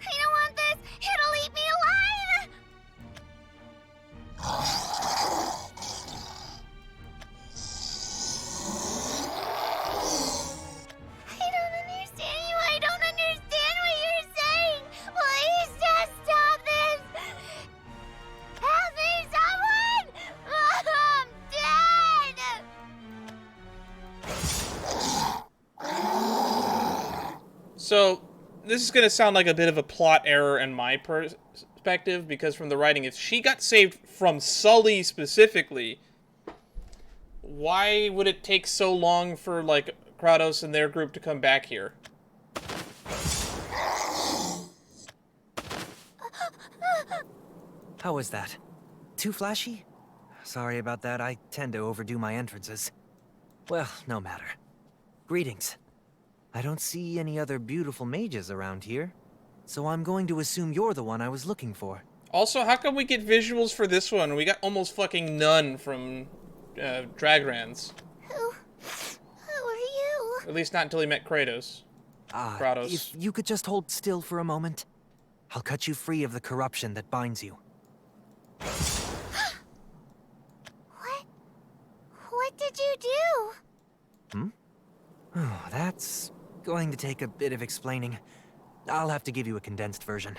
I don't want this. It'll eat me alive. I don't understand you. I don't understand what you're saying. Please just stop this. Help me, someone! I'm dead. So, this is going to sound like a bit of a plot error in my perspective, because from the writing, if she got saved from Sully specifically, why would it take so long for, like, Kratos and their group to come back here? How was that? Too flashy? Sorry about that, I tend to overdo my entrances. Well, no matter. Greetings. I don't see any other beautiful mages around here, so I'm going to assume you're the one I was looking for. Also, how come we get visuals for this one? We got almost fucking none from Dragrans. Who are you? At least not until he met Kratos. Kratos. If you could just hold still for a moment, I'll cut you free of the corruption that binds you. What did you do? Oh, that's going to take a bit of explaining. I'll have to give you a condensed version.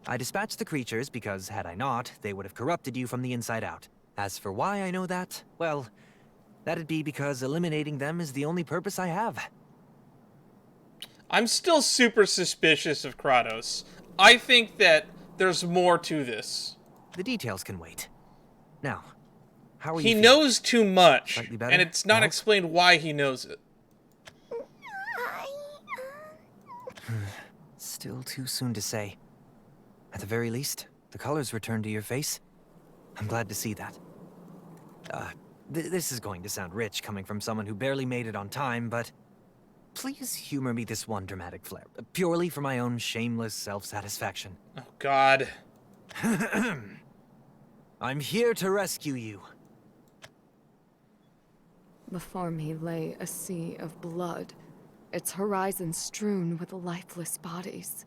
I dispatched the creatures because, had I not, they would have corrupted you from the inside out. As for why I know that, well, that'd be because eliminating them is the only purpose I have. I'm still super suspicious of Kratos. I think that there's more to this. The details can wait. Now, how are He you knows too much, Slightly better? and it's not Help? explained why he knows it. Still too soon to say. At the very least, the colors returned to your face. I'm glad to see that. This is going to sound rich coming from someone who barely made it on time, but please humor me this one dramatic flair, purely for my own shameless self-satisfaction. Oh, God. I'm here to rescue you. Before me lay a sea of blood, its horizon strewn with lifeless bodies.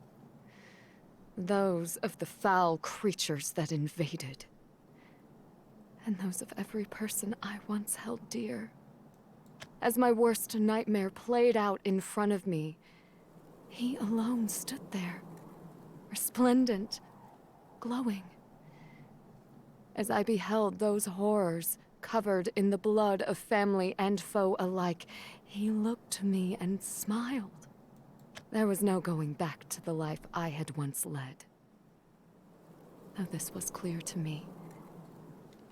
Those of the foul creatures that invaded. And those of every person I once held dear. As my worst nightmare played out in front of me, he alone stood there, resplendent, glowing. As I beheld those horrors covered in the blood of family and foe alike, he looked to me and smiled. There was no going back to the life I had once led. Though this was clear to me,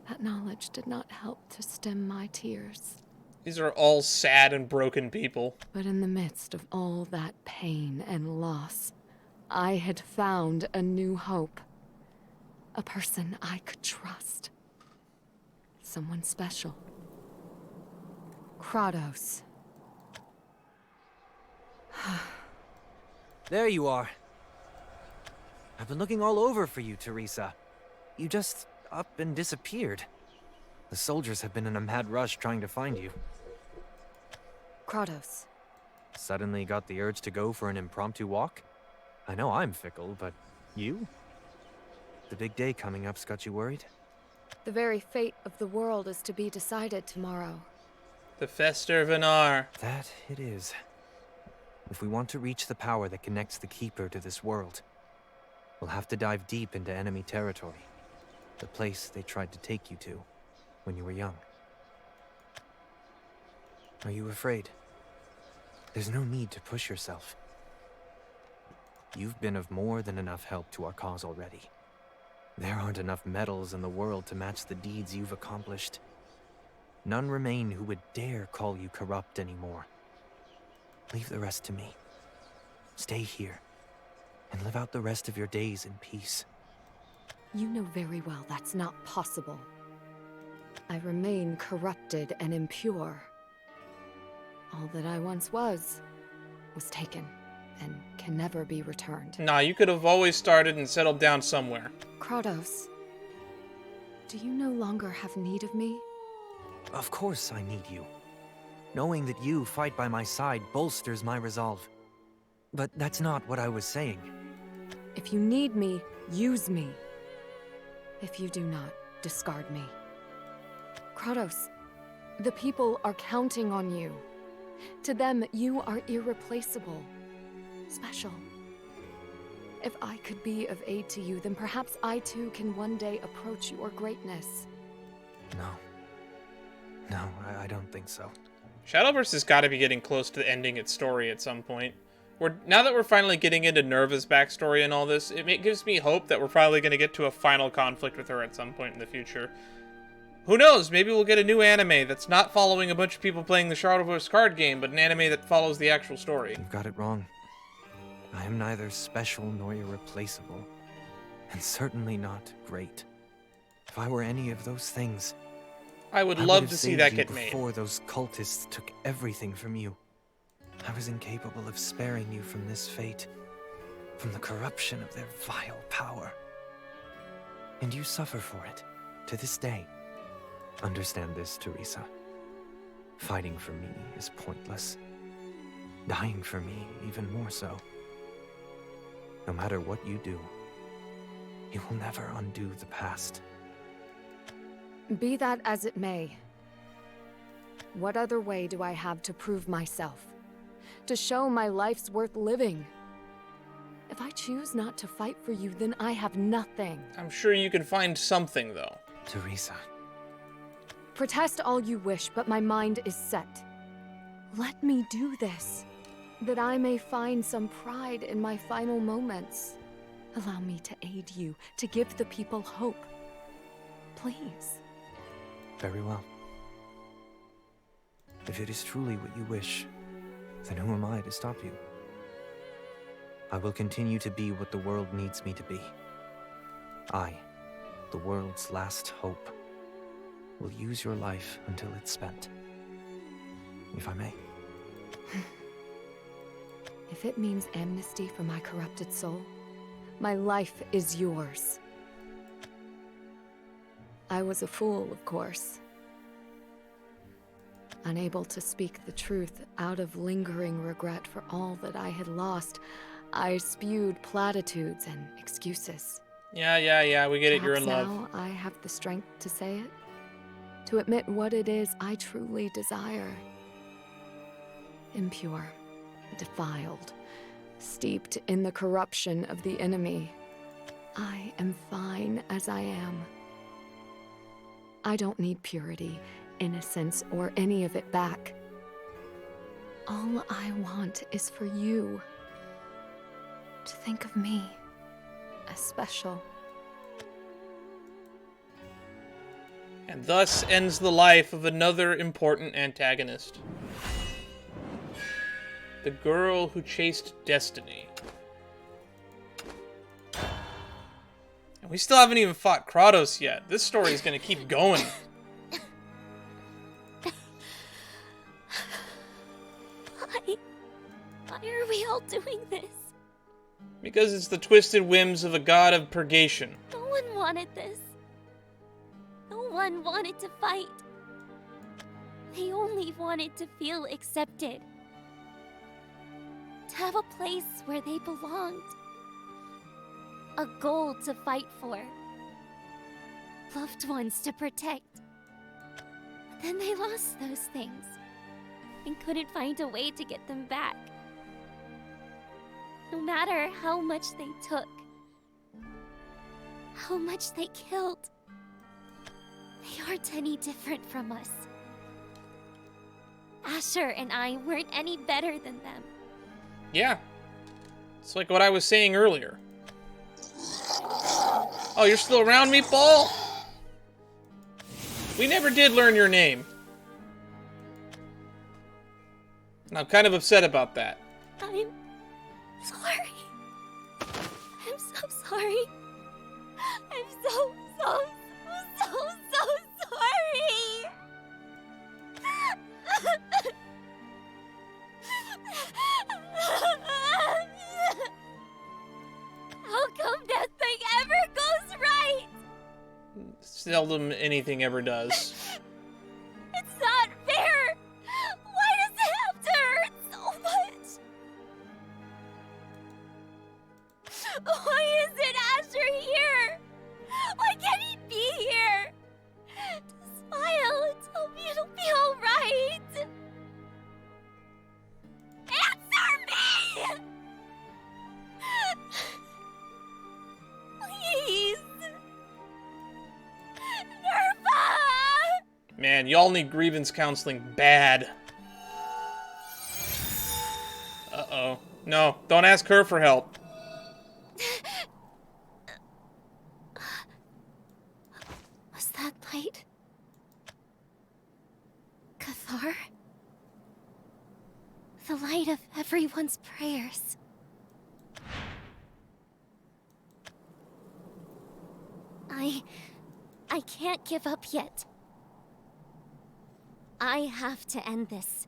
that knowledge did not help to stem my tears. These are all sad and broken people. But in the midst of all that pain and loss, I had found a new hope. A person I could trust. Someone special. Kratos. There you are. I've been looking all over for you, Teresa. You just up and disappeared. The soldiers have been in a mad rush trying to find you. Kratos. Suddenly got the urge to go for an impromptu walk? I know I'm fickle, but you? The big day coming up's got you worried? The very fate of the world is to be decided tomorrow. The Fester Venar. That it is. If we want to reach the power that connects the Keeper to this world, we'll have to dive deep into enemy territory. The place they tried to take you to when you were young. Are you afraid? There's no need to push yourself. You've been of more than enough help to our cause already. There aren't enough medals in the world to match the deeds you've accomplished. None remain who would dare call you corrupt anymore. Leave the rest to me. Stay here, and live out the rest of your days in peace. You know very well that's not possible. I remain corrupted and impure. All that I once was taken, and can never be returned. Nah, you could have always started and settled down somewhere. Kratos, do you no longer have need of me? Of course I need you. Knowing that you fight by my side bolsters my resolve. But that's not what I was saying. If you need me, use me. If you do not, discard me. Kratos, the people are counting on you. To them, you are irreplaceable. Special. If I could be of aid to you, then perhaps I too can one day approach your greatness. No, I don't think so. Shadowverse has got to be getting close to ending its story at some point. Now that we're finally getting into Nerva's backstory and all this, it gives me hope that we're probably going to get to a final conflict with her at some point in the future. Who knows? Maybe we'll get a new anime that's not following a bunch of people playing the Shadowverse card game, but an anime that follows the actual story. You've got it wrong. I am neither special nor irreplaceable, and certainly not great. If I were any of those things, I would I love have to see saved that you get made. before those cultists took everything from you. I was incapable of sparing you from this fate, from the corruption of their vile power. And you suffer for it, to this day. Understand this, Teresa. Fighting for me is pointless. Dying for me, even more so. No matter what you do, you will never undo the past. Be that as it may, what other way do I have to prove myself? To show my life's worth living? If I choose not to fight for you, then I have nothing. I'm sure you can find something, though. Teresa. Protest all you wish, but my mind is set. Let me do this, that I may find some pride in my final moments. Allow me to aid you, to give the people hope. Please. Very well. If it is truly what you wish, then who am I to stop you? I will continue to be what the world needs me to be. I, the world's last hope, will use your life until it's spent. If I may. If it means amnesty for my corrupted soul, my life is yours. I was a fool, of course. Unable to speak the truth out of lingering regret for all that I had lost, I spewed platitudes and excuses. Yeah, we get it, you're in love. Now I have the strength to say it, to admit what it is I truly desire. Impure, defiled, steeped in the corruption of the enemy. I am fine as I am. I don't need purity, innocence, or any of it back. All I want is for you to think of me as special. And thus ends the life of another important antagonist. The girl who chased destiny. And we still haven't even fought Kratos yet. This story is going to keep going. Why are we all doing this? Because it's the twisted whims of a god of Purgation. No one wanted this. No one wanted to fight. They only wanted to feel accepted. To have a place where they belonged. A goal to fight for. Loved ones to protect. But then they lost those things. And couldn't find a way to get them back. No matter how much they took. How much they killed. They aren't any different from us. Asher and I weren't any better than them. Yeah. It's like what I was saying earlier. Oh, you're still around, Meatball? We never did learn your name. And I'm kind of upset about that. I'm sorry. I'm so sorry. I'm so sorry. How come nothing ever goes right? Seldom anything ever does. It's not fair. Why does it have to hurt so much? Why isn't Asher here? Why can't he be here? To smile and tell me it'll be alright. Answer me! Please. Nerva! Man, y'all need grievance counseling bad. Uh-oh. No, don't ask her for help. Was that light? Cathar? The light of everyone's prayers. I can't give up yet. I have to end this.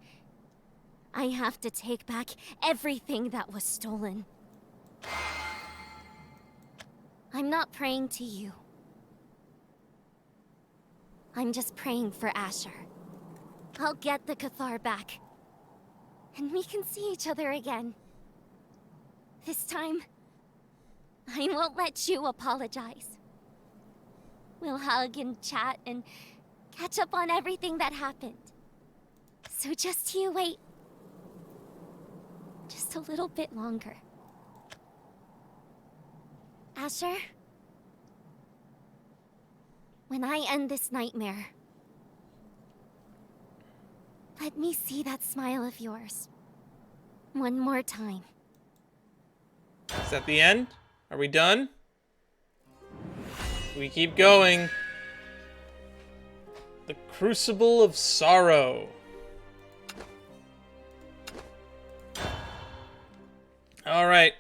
I have to take back everything that was stolen. I'm not praying to you. I'm just praying for Asher. I'll get the Cathar back. And we can see each other again. This time, I won't let you apologize. We'll hug and chat and catch up on everything that happened. So just you wait. Just a little bit longer. Asher? When I end this nightmare, let me see that smile of yours. One more time. Is that the end? Are we done? We keep going. The Crucible of Sorrow. Alright.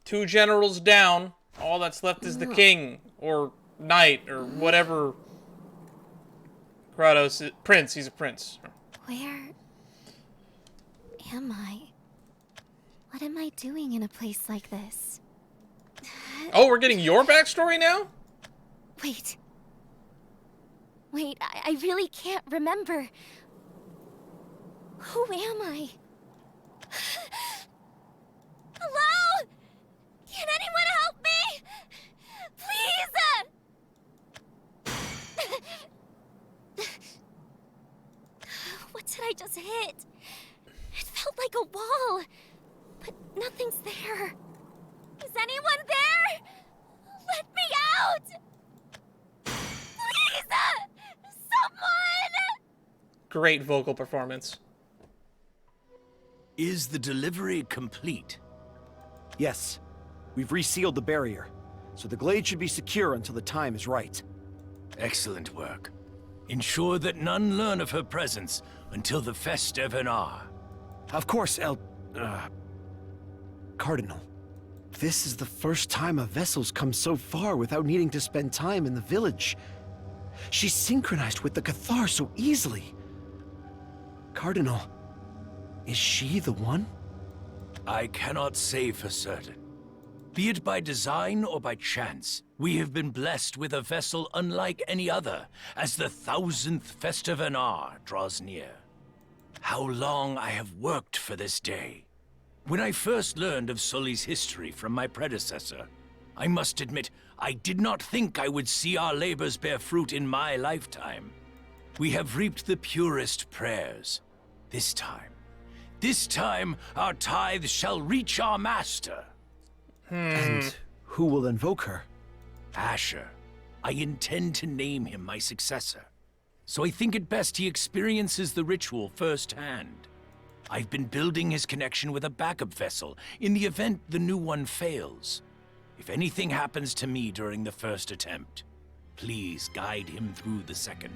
2 generals down. All that's left is the king. Or knight. Or whatever. Kratos is. Prince. He's a prince. Where am I? What am I doing in a place like this? Oh, we're getting your backstory now? Wait. I really can't remember. Who am I? Hello? Can anyone help me? Please! What did I just hit? It felt like a wall, but nothing's there. Is anyone there? Let me out! Please! Someone! Great vocal performance. Is the delivery complete? Yes. We've resealed the barrier, so the glade should be secure until the time is right. Excellent work. Ensure that none learn of her presence until the Festevenar. Of course, Cardinal. This is the first time a vessel's come so far without needing to spend time in the village. She's synchronized with the Cathar so easily. Cardinal, is she the one? I cannot say for certain. Be it by design or by chance, we have been blessed with a vessel unlike any other, as the 1000th Festevenar draws near. How long I have worked for this day. When I first learned of Sully's history from my predecessor, I must admit I did not think I would see our labors bear fruit in my lifetime. We have reaped the purest prayers. This time, our tithes shall reach our master. And who will invoke her? Asher. I intend to name him my successor. So I think it best he experiences the ritual firsthand. I've been building his connection with a backup vessel in the event the new one fails. If anything happens to me during the first attempt, please guide him through the second.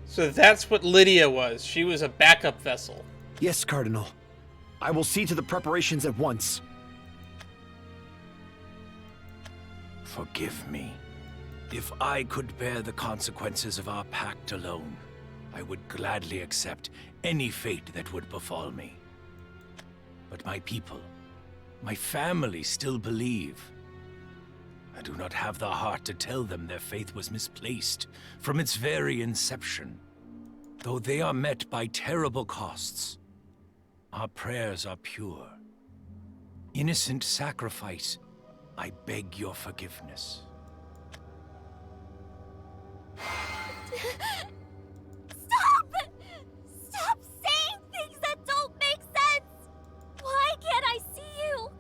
So that's what Lydia was. She was a backup vessel. Yes, Cardinal. I will see to the preparations at once. Forgive me. If I could bear the consequences of our pact alone, I would gladly accept any fate that would befall me. But my people, my family still believe. I do not have the heart to tell them their faith was misplaced from its very inception. Though they are met by terrible costs, our prayers are pure. Innocent sacrifice, I beg your forgiveness. Stop! Stop saying things that don't make sense! Why can't I see you?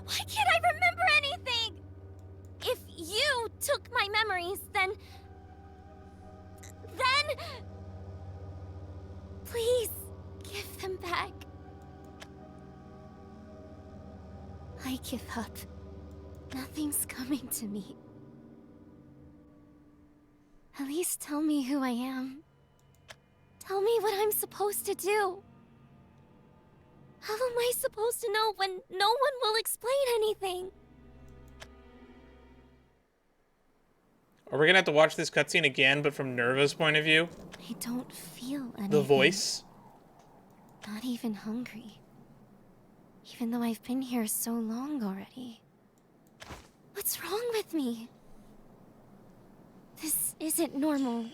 Why can't I remember anything? If you took my memories, then... Please, give them back. I give up. Nothing's coming to me. At least tell me who I am. Tell me what I'm supposed to do. How am I supposed to know when no one will explain anything? Are we gonna have to watch this cutscene again, but from Nerva's point of view? I don't feel anything. The voice? Not even hungry. Even though I've been here so long already. What's wrong with me? This isn't normal,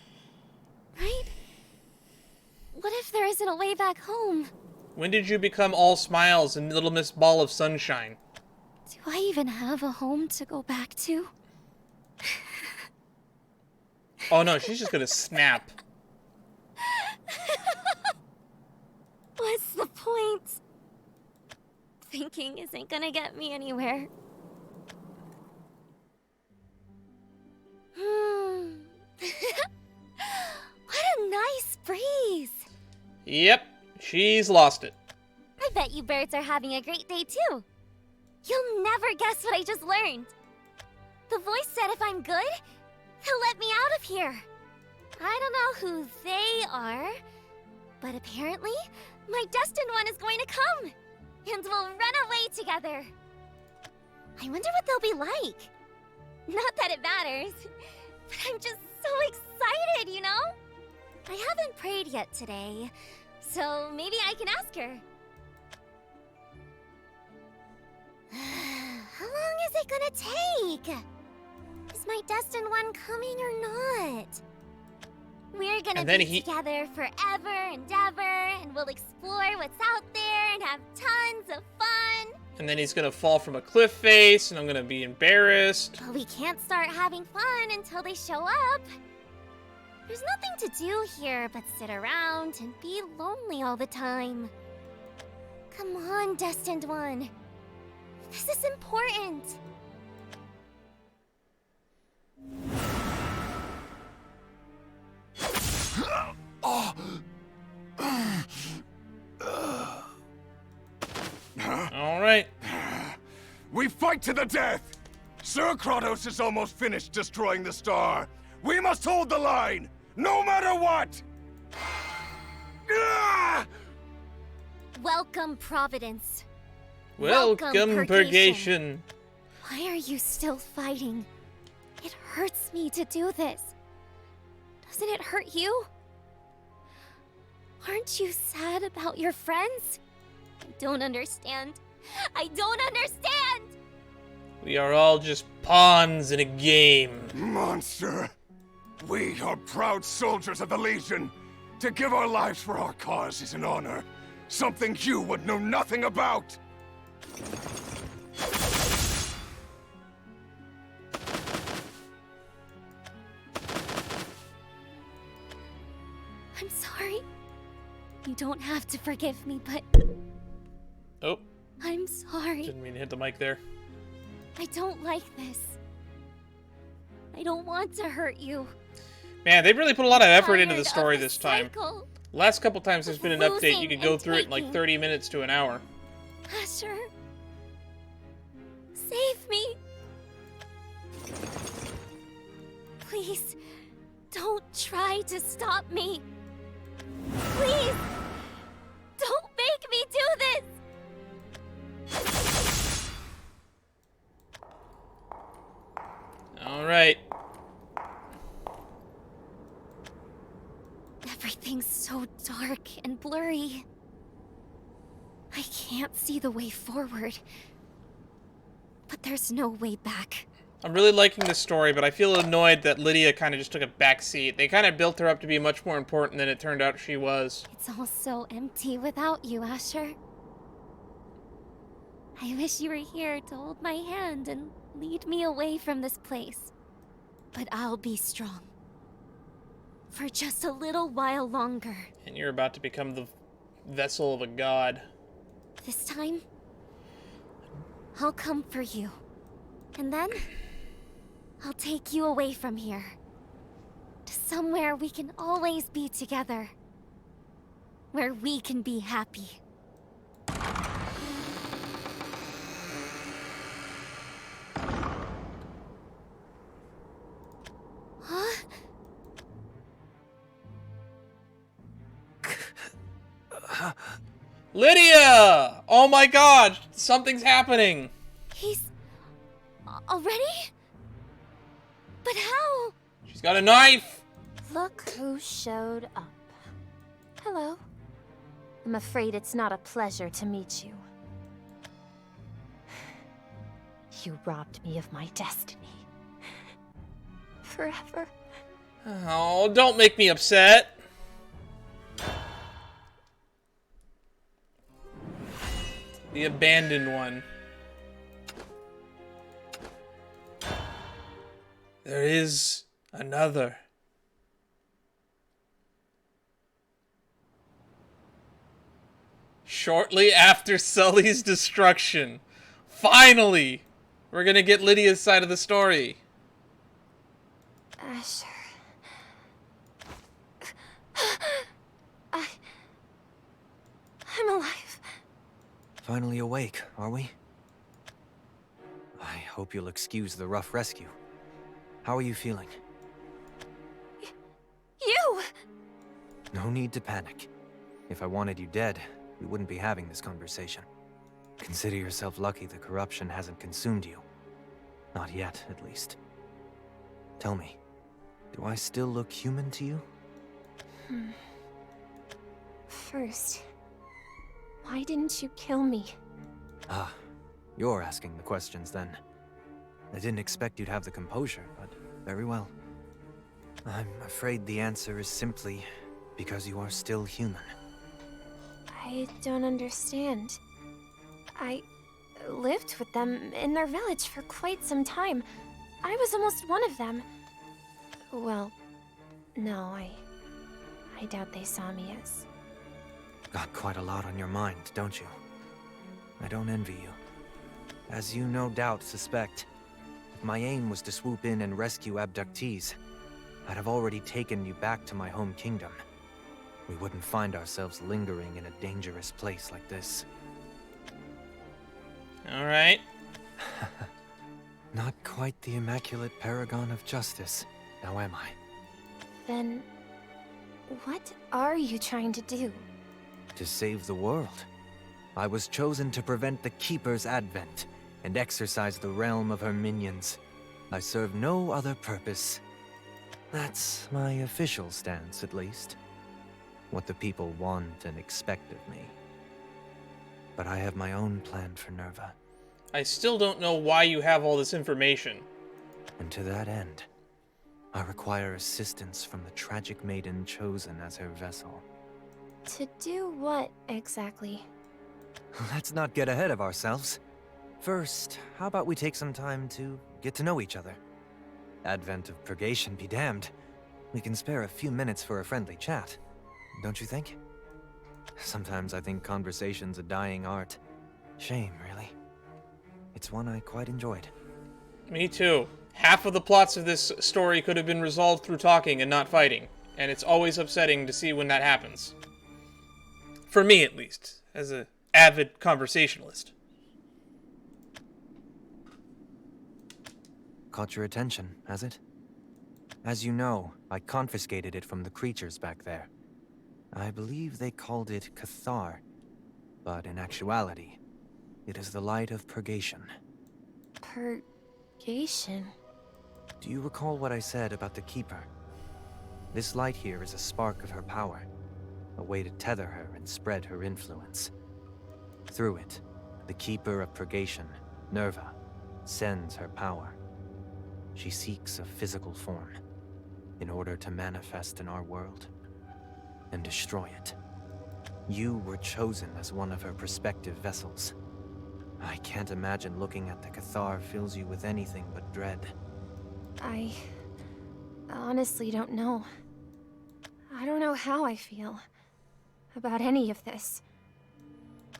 right? What if there isn't a way back home? When did you become all smiles and Little Miss Ball of Sunshine? Do I even have a home to go back to? Oh no, she's just gonna snap. What's the point? Thinking isn't gonna get me anywhere. What a nice breeze! Yep, she's lost it. I bet you birds are having a great day too. You'll never guess what I just learned. The voice said if I'm good, he'll let me out of here. I don't know who they are, but apparently my destined one is going to come, and we'll run away together. I wonder what they'll be like. Not that it matters, but I'm just so excited, you know? I haven't prayed yet today, so maybe I can ask her. How long is it gonna take? Is my destined one coming or not? We're gonna be together forever and ever, and we'll explore what's out there and have tons of fun. And then he's gonna fall from a cliff face, and I'm gonna be embarrassed. But we can't start having fun until they show up. There's nothing to do here but sit around and be lonely all the time. Come on, destined one. This is important. All right. We fight to the death! Sir Kratos is almost finished destroying the star. We must hold the line, no matter what! Welcome, Providence. Welcome, Purgation. Why are you still fighting? It hurts me to do this. Doesn't it hurt you? Aren't you sad about your friends? I don't understand. I don't understand! We are all just pawns in a game. Monster! We are proud soldiers of the Legion. To give our lives for our cause is an honor. Something you would know nothing about! I'm sorry. You don't have to forgive me, but... Oh. I'm sorry. Didn't mean to hit the mic there. I don't like this. I don't want to hurt you. Man, they really put a lot of effort into the story this time. Last couple times there's been an update, you could go through it in like 30 minutes to an hour. Asher, save me. Please, don't try to stop me. Please, don't make me do this. All right. Everything's so dark and blurry. I can't see the way forward. But there's no way back. I'm really liking this story, but I feel annoyed that Lydia kind of just took a back seat. They kind of built her up to be much more important than it turned out she was. It's all so empty without you, Asher. I wish you were here to hold my hand and lead me away from this place. But I'll be strong. For just a little while longer. And you're about to become the vessel of a god. This time, I'll come for you. And then, I'll take you away from here. To somewhere we can always be together. Where we can be happy. Huh? Lydia! Oh my god! Something's happening! He's... already? But how? She's got a knife! Look who showed up. Hello. I'm afraid it's not a pleasure to meet you. You robbed me of my destiny. Forever. Oh, don't make me upset. The abandoned one. There is another. Shortly after Sully's destruction, finally, we're gonna get Lydia's side of the story. Asher. I'm alive. Finally awake, are we? I hope you'll excuse the rough rescue. How are you feeling? You! No need to panic. If I wanted you dead, we wouldn't be having this conversation. Consider yourself lucky the corruption hasn't consumed you. Not yet, at least. Tell me, do I still look human to you? First, why didn't you kill me? Ah, you're asking the questions then. I didn't expect you'd have the composure, but very well. I'm afraid the answer is simply because you are still human. I don't understand. I lived with them in their village for quite some time. I was almost one of them. Well, no, I doubt they saw me as... Got quite a lot on your mind, don't you? I don't envy you. As you no doubt suspect, if my aim was to swoop in and rescue abductees, I'd have already taken you back to my home kingdom. We wouldn't find ourselves lingering in a dangerous place like this. Alright. Not quite the immaculate paragon of justice, now am I? Then, what are you trying to do? To save the world. I was chosen to prevent the Keeper's advent and exercise the realm of her minions. I serve no other purpose. That's my official stance, at least. What the people want and expect of me. But I have my own plan for Nerva. I still don't know why you have all this information. And to that end, I require assistance from the tragic maiden chosen as her vessel. To do what, exactly? Let's not get ahead of ourselves. First, how about we take some time to get to know each other? Advent of Purgation be damned. We can spare a few minutes for a friendly chat, don't you think? Sometimes I think conversation's a dying art. Shame, really. It's one I quite enjoyed. Me too. Half of the plots of this story could have been resolved through talking and not fighting, and it's always upsetting to see when that happens. For me, at least, as an avid conversationalist. Caught your attention, has it? As you know, I confiscated it from the creatures back there. I believe they called it Cathar, but in actuality, it is the light of Purgation. Purgation? Do you recall what I said about the Keeper? This light here is a spark of her power, a way to tether her and spread her influence. Through it, the Keeper of Purgation, Nerva, sends her power. She seeks a physical form in order to manifest in our world and destroy it. You were chosen as one of her prospective vessels. I can't imagine looking at the Cathar fills you with anything but dread. I honestly don't know. I don't know how I feel about any of this.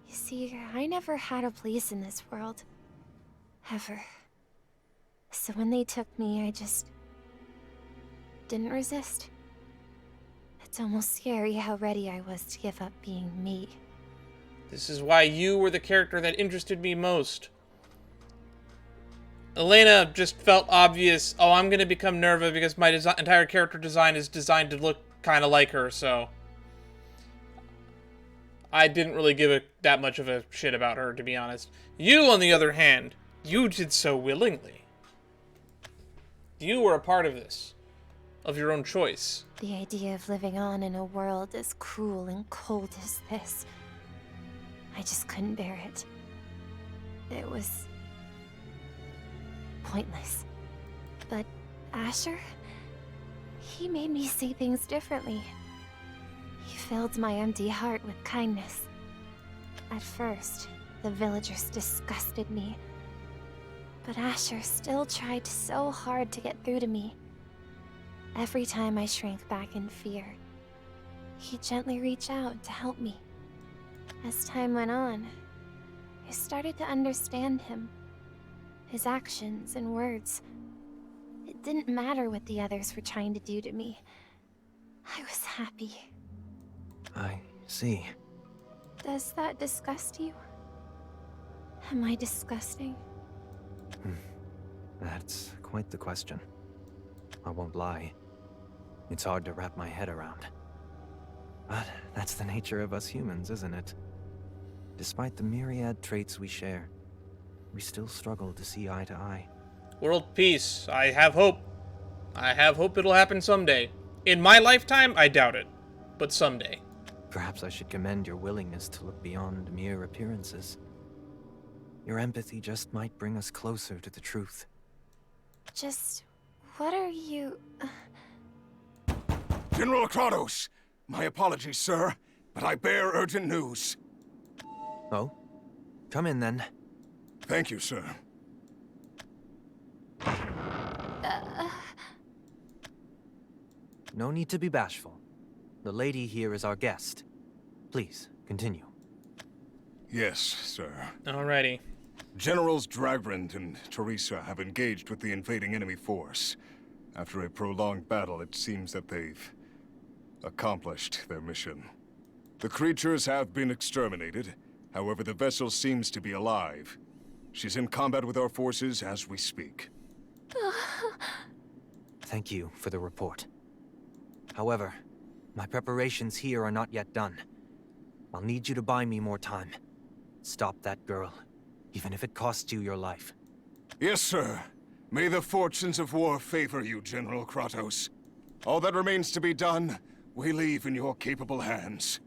You see, I never had a place in this world. Ever. So when they took me, I just didn't resist. It's almost scary how ready I was to give up being me. This is why you were the character that interested me most. Elena just felt obvious, oh, I'm going to become Nerva because my entire character design is designed to look kind of like her, so... I didn't really give that much of a shit about her, to be honest. You, on the other hand, you did so willingly. You were a part of this. Of your own choice. The idea of living on in a world as cruel and cold as this... I just couldn't bear it. It was pointless. But Asher, he made me see things differently. He filled my empty heart with kindness. At first, the villagers disgusted me. But Asher still tried so hard to get through to me. Every time I shrank back in fear, he'd gently reach out to help me. As time went on, I started to understand him. His actions and words. It didn't matter what the others were trying to do to me. I was happy. I see. Does that disgust you? Am I disgusting? That's quite the question. I won't lie. It's hard to wrap my head around. But that's the nature of us humans, isn't it? Despite the myriad traits we share, we still struggle to see eye to eye. World peace. I have hope. I have hope it'll happen someday. In my lifetime, I doubt it. But someday. Perhaps I should commend your willingness to look beyond mere appearances. Your empathy just might bring us closer to the truth. Just... what are you... General Kratos! My apologies, sir, but I bear urgent news. Oh? Come in, then. Thank you, sir. No need to be bashful. The lady here is our guest. Please, continue. Yes, sir. Alrighty. Generals Dragrand and Teresa have engaged with the invading enemy force. After a prolonged battle, it seems that they've accomplished their mission. The creatures have been exterminated. However, the vessel seems to be alive. She's in combat with our forces as we speak. Thank you for the report. However, my preparations here are not yet done. I'll need you to buy me more time. Stop that girl, even if it costs you your life. Yes, sir. May the fortunes of war favor you, General Kratos. All that remains to be done, we leave in your capable hands.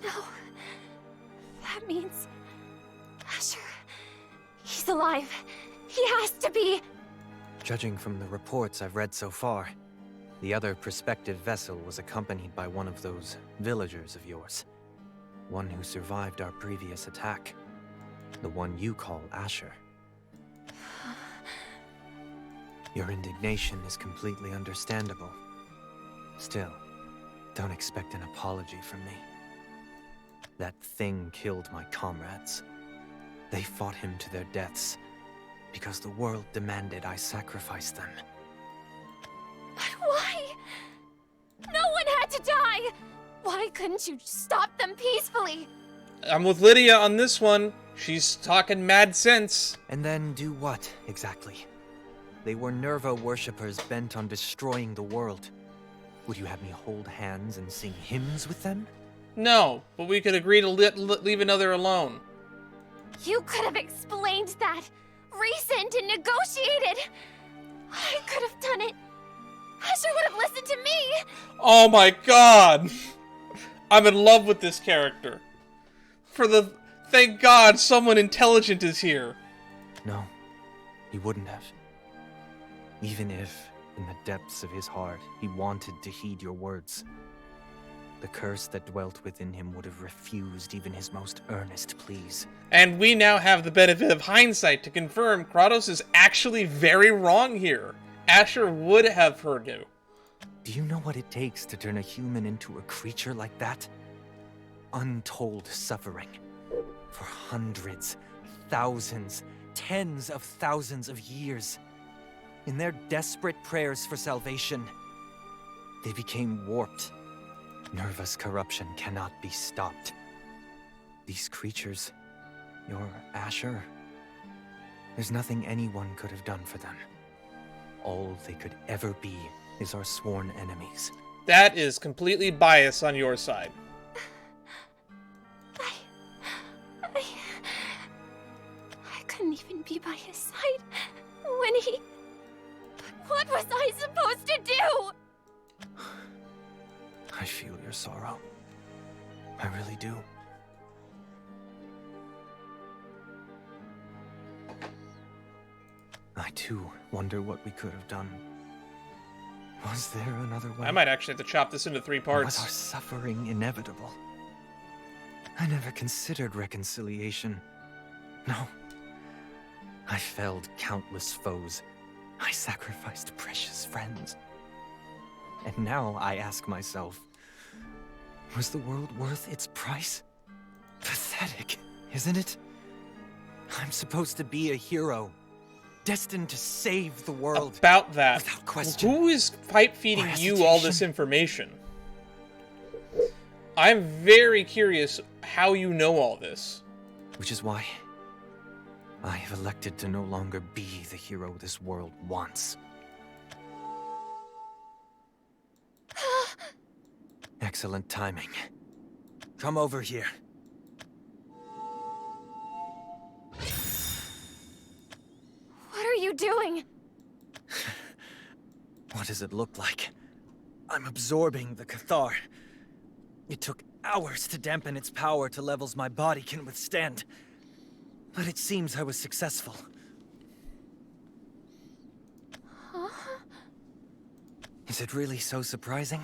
No. That means... Asher... he's alive. He has to be... Judging from the reports I've read so far, the other prospective vessel was accompanied by one of those villagers of yours. One who survived our previous attack. The one you call Asher. Your indignation is completely understandable. Still, don't expect an apology from me. That thing killed my comrades. They fought him to their deaths, because the world demanded I sacrifice them. But why? No one had to die! Why couldn't you stop them peacefully? I'm with Lydia on this one. She's talking mad sense. And then do what, exactly? They were Nerva worshippers bent on destroying the world. Would you have me hold hands and sing hymns with them? No, but we could agree to leave another alone. You could have explained that, reasoned and negotiated. I could have done it. Asher would have listened to me. Oh my god! I'm in love with this character. Thank God someone intelligent is here. No, he wouldn't have. Even if, in the depths of his heart, he wanted to heed your words. The curse that dwelt within him would have refused even his most earnest pleas. And we now have the benefit of hindsight to confirm Kratos is actually very wrong here. Asher would have heard you. Do you know what it takes to turn a human into a creature like that? Untold suffering. For hundreds, thousands, tens of thousands of years. In their desperate prayers for salvation, they became warped. Nerva's corruption cannot be stopped. These creatures, your Asher, there's nothing anyone could have done for them. All they could ever be is our sworn enemies. That is completely biased on your side. I couldn't even be by his side when he... What was I supposed to do? I feel your sorrow. I really do. I too wonder what we could have done. Was there another way? I might actually have to chop this into 3 Or parts. was our suffering inevitable? I never considered reconciliation. No. I felled countless foes. I sacrificed precious friends. And now I ask myself, was the world worth its price? Pathetic, isn't it? I'm supposed to be a hero, destined to save the world. About that, without question. who is pipe-feeding or you all this information? I'm very curious how you know all this. Which is why I have elected to no longer be the hero this world wants. Excellent timing. Come over here. What are you doing? What does it look like? I'm absorbing the Cathar. It took hours to dampen its power to levels my body can withstand. But it seems I was successful. Huh? Is it really so surprising?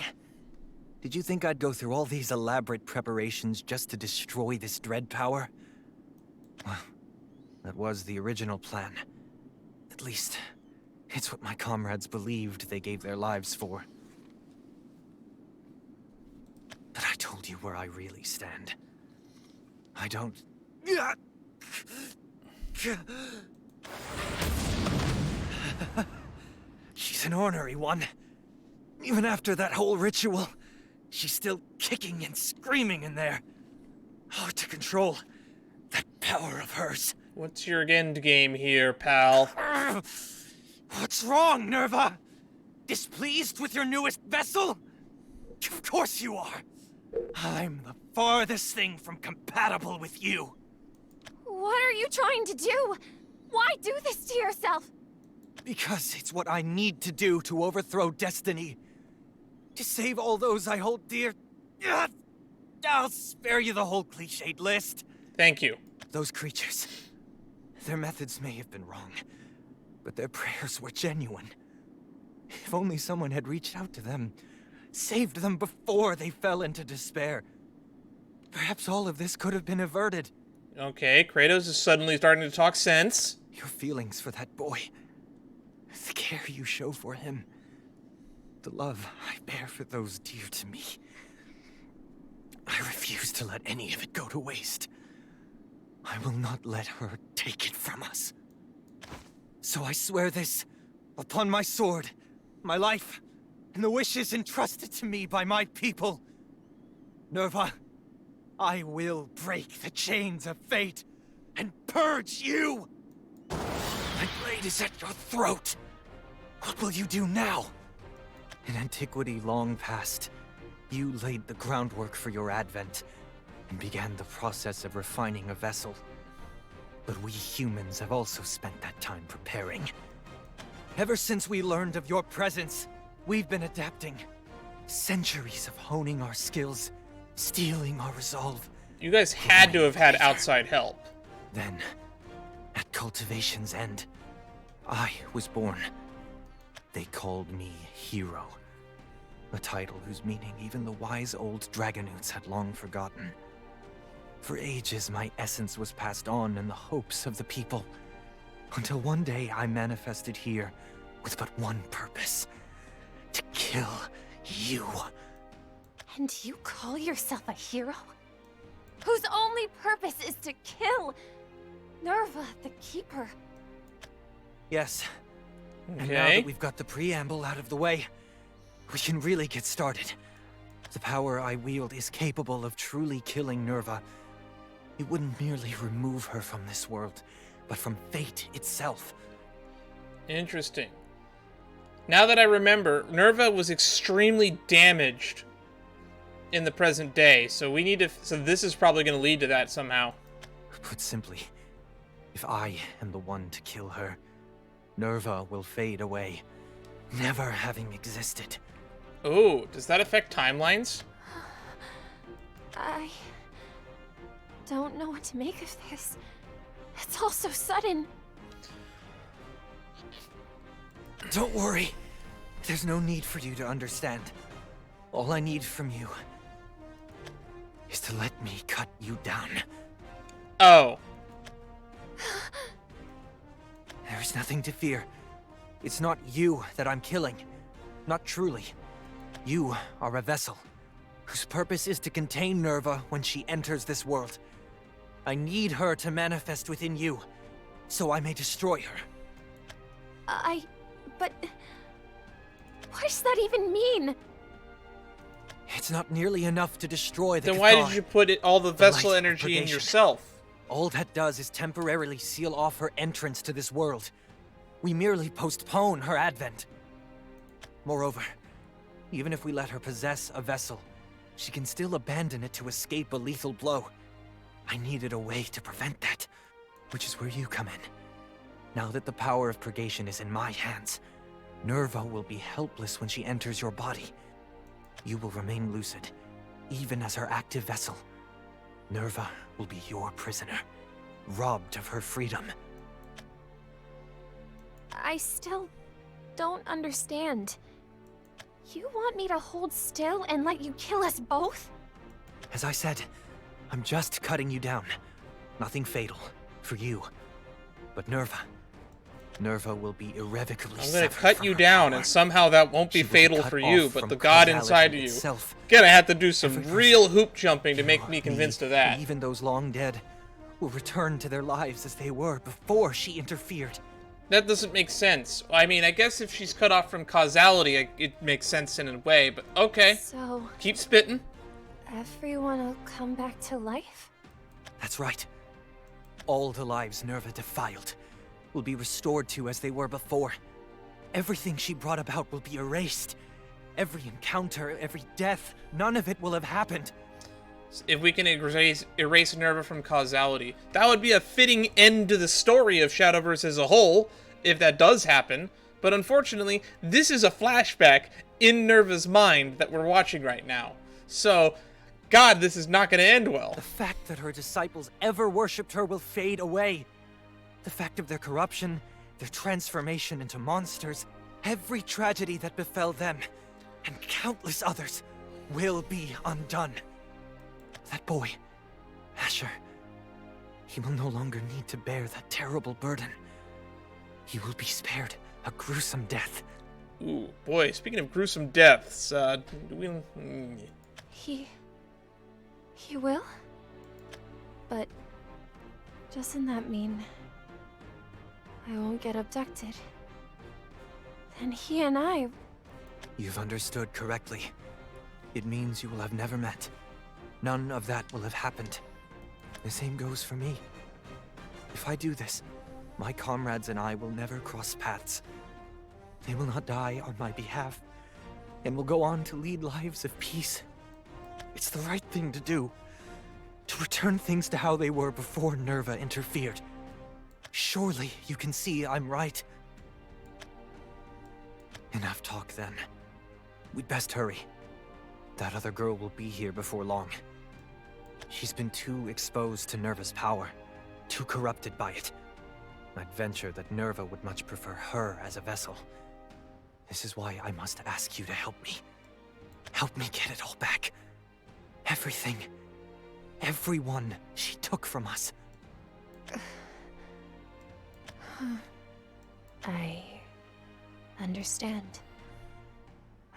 Did you think I'd go through all these elaborate preparations just to destroy this dread power? Well, that was the original plan. At least, it's what my comrades believed they gave their lives for. But I told you where I really stand. I don't... She's an ornery one. Even after that whole ritual, she's still kicking and screaming in there. Hard to control. That power of hers. What's your end game here, pal? What's wrong, Nerva? Displeased with your newest vessel? Of course you are. I'm the farthest thing from compatible with you. What are you trying to do? Why do this to yourself? Because it's what I need to do to overthrow destiny. To save all those I hold dear. I'll spare you the whole cliched list. Thank you. Those creatures. Their methods may have been wrong, but their prayers were genuine. If only someone had reached out to them, saved them before they fell into despair. Perhaps all of this could have been averted. Okay, Kratos is suddenly starting to talk sense. Your feelings for that boy, the care you show for him, the love I bear for those dear to me. I refuse to let any of it go to waste. I will not let her take it from us. So I swear this, upon my sword, my life, and the wishes entrusted to me by my people. Nerva, I will break the chains of fate and purge you! My blade is at your throat! What will you do now? In antiquity long past, you laid the groundwork for your advent, and began the process of refining a vessel. But we humans have also spent that time preparing. Ever since we learned of your presence, we've been adapting. Centuries of honing our skills, stealing our resolve. You guys had to have had outside help. Then, at cultivation's end, I was born. They called me Hero. A title whose meaning even the wise old Dragonoots had long forgotten. For ages, my essence was passed on in the hopes of the people. Until one day I manifested here with but one purpose. To kill you. And you call yourself a hero? Whose only purpose is to kill Nerva, the Keeper. Yes. Okay. And now that we've got the preamble out of the way, we can really get started. The power I wield is capable of truly killing Nerva. It wouldn't merely remove her from this world, but from fate itself. Interesting. Now that I remember, Nerva was extremely damaged in the present day, so we need to... So this is probably going to lead to that somehow. Put simply, if I am the one to kill her, Nerva will fade away, never having existed. Oh, does that affect timelines? I don't know what to make of this. It's all so sudden. Don't worry. There's no need for you to understand. All I need from you is to let me cut you down. Oh. There is nothing to fear. It's not you that I'm killing. Not truly. You are a vessel, whose purpose is to contain Nerva when she enters this world. I need her to manifest within you, so I may destroy her. But... what does that even mean? It's not nearly enough to destroy the Then why Cathar, did you put all the vessel energy in Purgation. yourself? All that does is temporarily seal off her entrance to this world. We merely postpone her advent. Moreover, even if we let her possess a vessel, she can still abandon it to escape a lethal blow. I needed a way to prevent that, which is where you come in. Now that the power of Purgation is in my hands, Nerva will be helpless when she enters your body. You will remain lucid, even as her active vessel. Nerva will be your prisoner, robbed of her freedom. I still don't understand. You want me to hold still and let you kill us both? As I said, I'm just cutting you down. Nothing fatal, for you. But Nerva will be irrevocably I'm gonna severed cut from you her down, power. and somehow that won't be She will fatal cut for you, off but from the god causality inside of you. itself. Gonna have to do some Every real person, hoop jumping to make me convinced of that. Even those long dead will return to their lives as they were before she interfered. That doesn't make sense. I mean, I guess if she's cut off from causality, it makes sense in a way, but okay. So... keep spitting. everyone will come back to life? That's right. All the lives Nerva defiled will be restored to as they were before. Everything she brought about will be erased. Every encounter, every death, none of it will have happened. If we can erase Nerva from causality, that would be a fitting end to the story of Shadowverse as a whole, if that does happen. But unfortunately, this is a flashback in Nerva's mind that we're watching right now. So, God, this is not going to end well. The fact that her disciples ever worshipped her will fade away. The fact of their corruption, their transformation into monsters, every tragedy that befell them, and countless others, will be undone. That boy, Asher, he will no longer need to bear that terrible burden. He will be spared a gruesome death. Ooh, boy, speaking of gruesome deaths, He will? But doesn't that mean I won't get abducted? Then he and I... You've understood correctly. It means you will have never met. None of that will have happened. The same goes for me. If I do this, my comrades and I will never cross paths. They will not die on my behalf, and will go on to lead lives of peace. It's the right thing to do. To return things to how they were before Nerva interfered. Surely you can see I'm right. Enough talk then. We'd best hurry. That other girl will be here before long. She's been too exposed to Nerva's power, too corrupted by it. I'd venture that Nerva would much prefer her as a vessel. This is why I must ask you to help me. Help me get it all back. Everything. Everyone she took from us. I understand.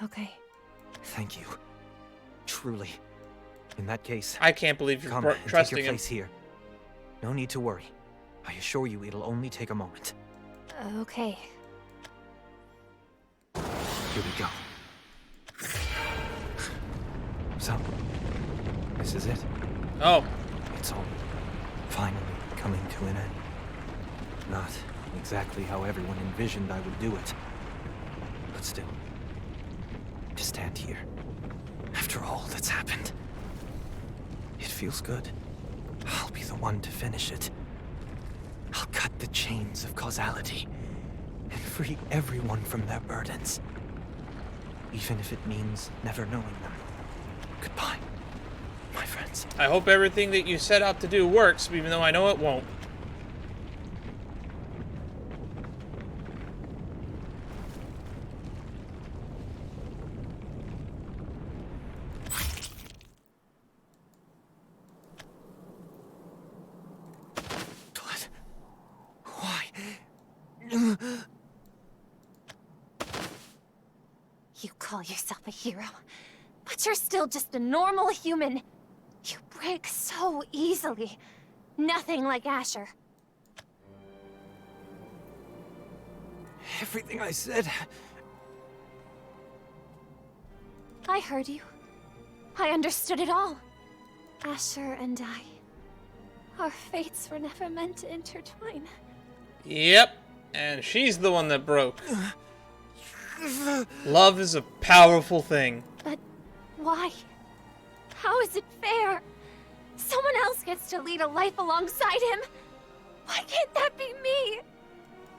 Okay. Thank you. Truly. In that case, I can't believe you're come and trusting take your him. place here. No need to worry. I assure you it'll only take a moment. Okay. Here we go. So, this is it. Oh. It's all finally coming to an end. Not exactly how everyone envisioned I would do it. But still, to stand here, after all that's happened, it feels good. I'll be the one to finish it. I'll cut the chains of causality and free everyone from their burdens. Even if it means never knowing them. Goodbye, my friends. I hope everything that you set out to do works, even though I know it won't. You call yourself a hero, but you're still just a normal human. You break so easily. Nothing like Asher. Everything I said... I heard you. I understood it all. Asher and I... Our fates were never meant to intertwine. Yep, and she's the one that broke. Love is a powerful thing. But why? How is it fair? Someone else gets to lead a life alongside him. Why can't that be me?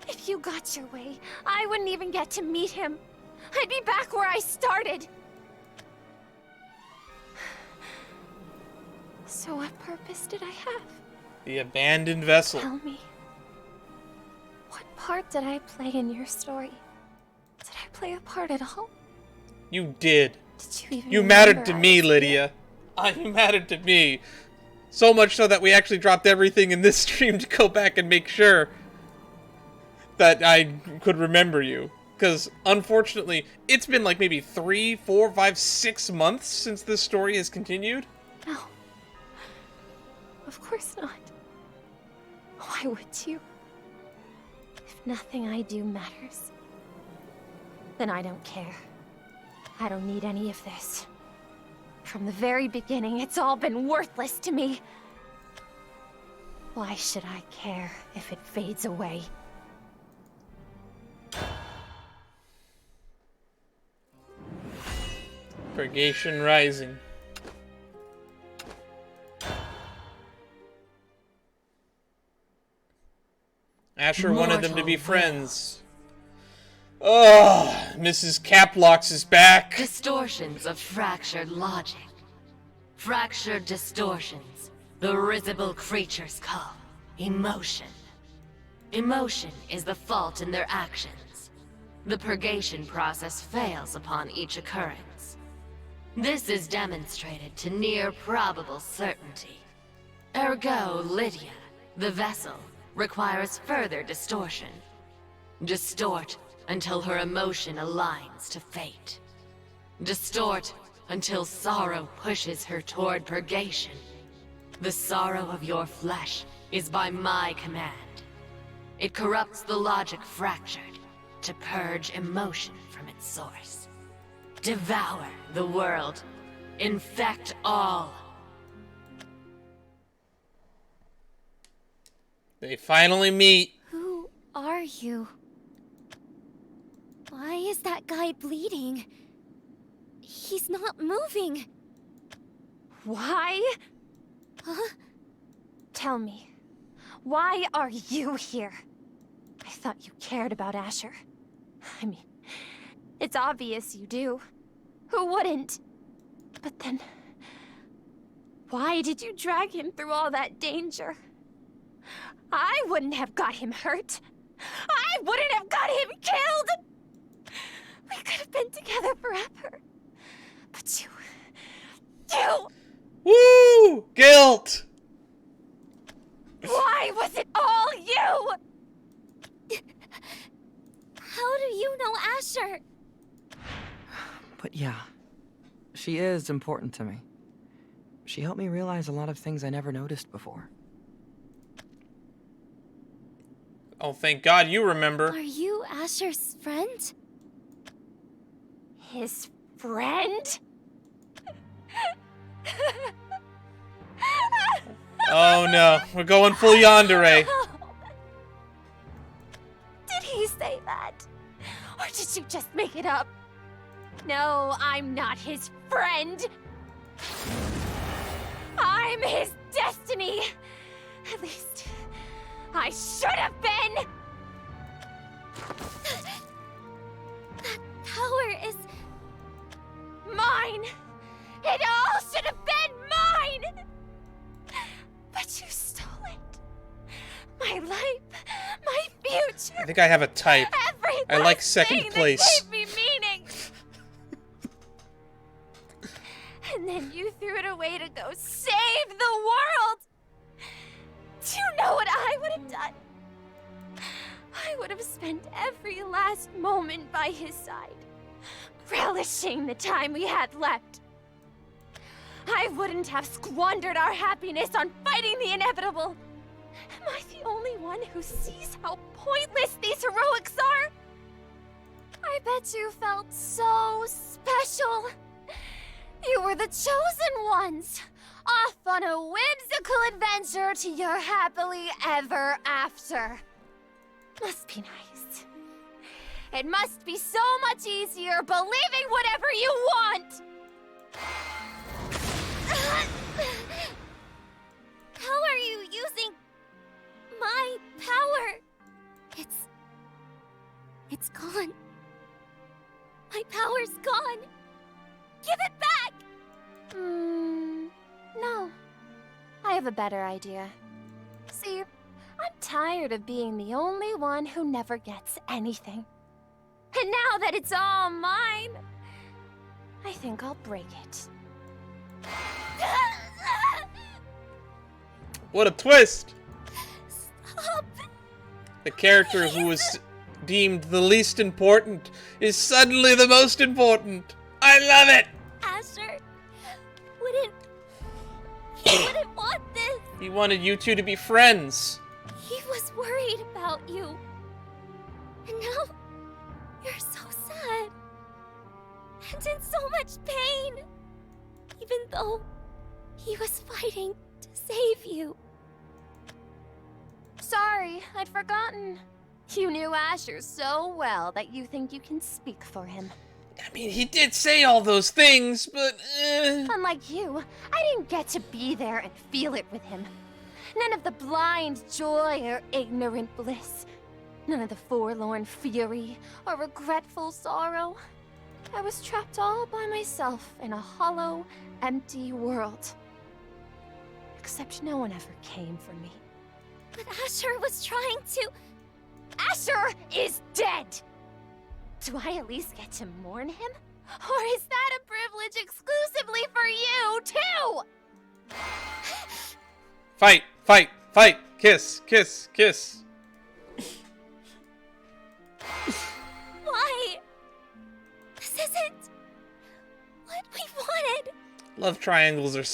If you got your way, I wouldn't even get to meet him. I'd be back where I started. So what purpose did I have? The abandoned vessel. Tell me. What part did I play in your story? Did I play a part at all? You did. Did you even You mattered to remember me, Lydia. You mattered to me. So much so that we actually dropped everything in this stream to go back and make sure that I could remember you. Because, unfortunately, it's been like maybe 3, 4, 5, 6 months since this story has continued. No. Of course not. Why would you? If nothing I do matters, then I don't care. I don't need any of this. From the very beginning, it's all been worthless to me. Why should I care if it fades away? Purgation Rising. Asher wanted them to be friends. Oh, Mrs. Caplox is back. Distortions of fractured logic. Fractured distortions, the risible creatures call emotion. Emotion is the fault in their actions. The purgation process fails upon each occurrence. This is demonstrated to near probable certainty. Ergo, Lydia, the vessel, requires further distortion. Distort until her emotion aligns to fate. Distort until sorrow pushes her toward purgation. The sorrow of your flesh is by my command. It corrupts the logic fractured to purge emotion from its source. Devour the world. Infect all. They finally meet. Who are you? Why is that guy bleeding? He's not moving. Why? Huh? Tell me, why are you here? I thought you cared about Asher. I mean, it's obvious you do. Who wouldn't? But then, why did you drag him through all that danger? I wouldn't have got him hurt. I wouldn't have got him killed! We could have been together forever. But you... Woo! Guilt! Why was it all you? How do you know Asher? But yeah, she is important to me. She helped me realize a lot of things I never noticed before. Oh, thank God you remember. Are you Asher's friend? His friend? Oh no, we're going full yandere. Did he say that? Or did you just make it up? No, I'm not his friend. I'm his destiny. At least, I should have been. That power is... mine. It all should have been mine. But you stole it. My life, my future. I think I have a type. Everything I like second place. that gave me meaning. And then you threw it away to go save the world. Do you know what I would have done? I would have spent every last moment by his side, relishing the time we had left. I wouldn't have squandered our happiness on fighting the inevitable. Am I the only one who sees how pointless these heroics are? I bet you felt so special. You were the chosen ones, off on a whimsical adventure to your happily ever after. Must be nice. It must be so much easier believing whatever you want! How are you using my power? It's gone. My power's gone. Give it back! No. I have a better idea. See, I'm tired of being the only one who never gets anything. And now that it's all mine, I think I'll break it. What a twist! Stop! The character who was deemed the least important is suddenly the most important. I love it! Asher wouldn't want this. He wanted you two to be friends. He was worried about you. And now you're so sad. And in so much pain. Even though he was fighting to save you. Sorry, I'd forgotten. You knew Asher so well that you think you can speak for him. I mean, he did say all those things, but Unlike you, I didn't get to be there and feel it with him. None of the blind joy or ignorant bliss. None of the forlorn fury or regretful sorrow. I was trapped all by myself in a hollow, empty world. Except no one ever came for me. But Asher was trying to... Asher is dead! Do I at least get to mourn him? Or is that a privilege exclusively for you, too? Fight, fight, fight! Kiss, kiss, kiss. Why? This isn't what we wanted. Love triangles are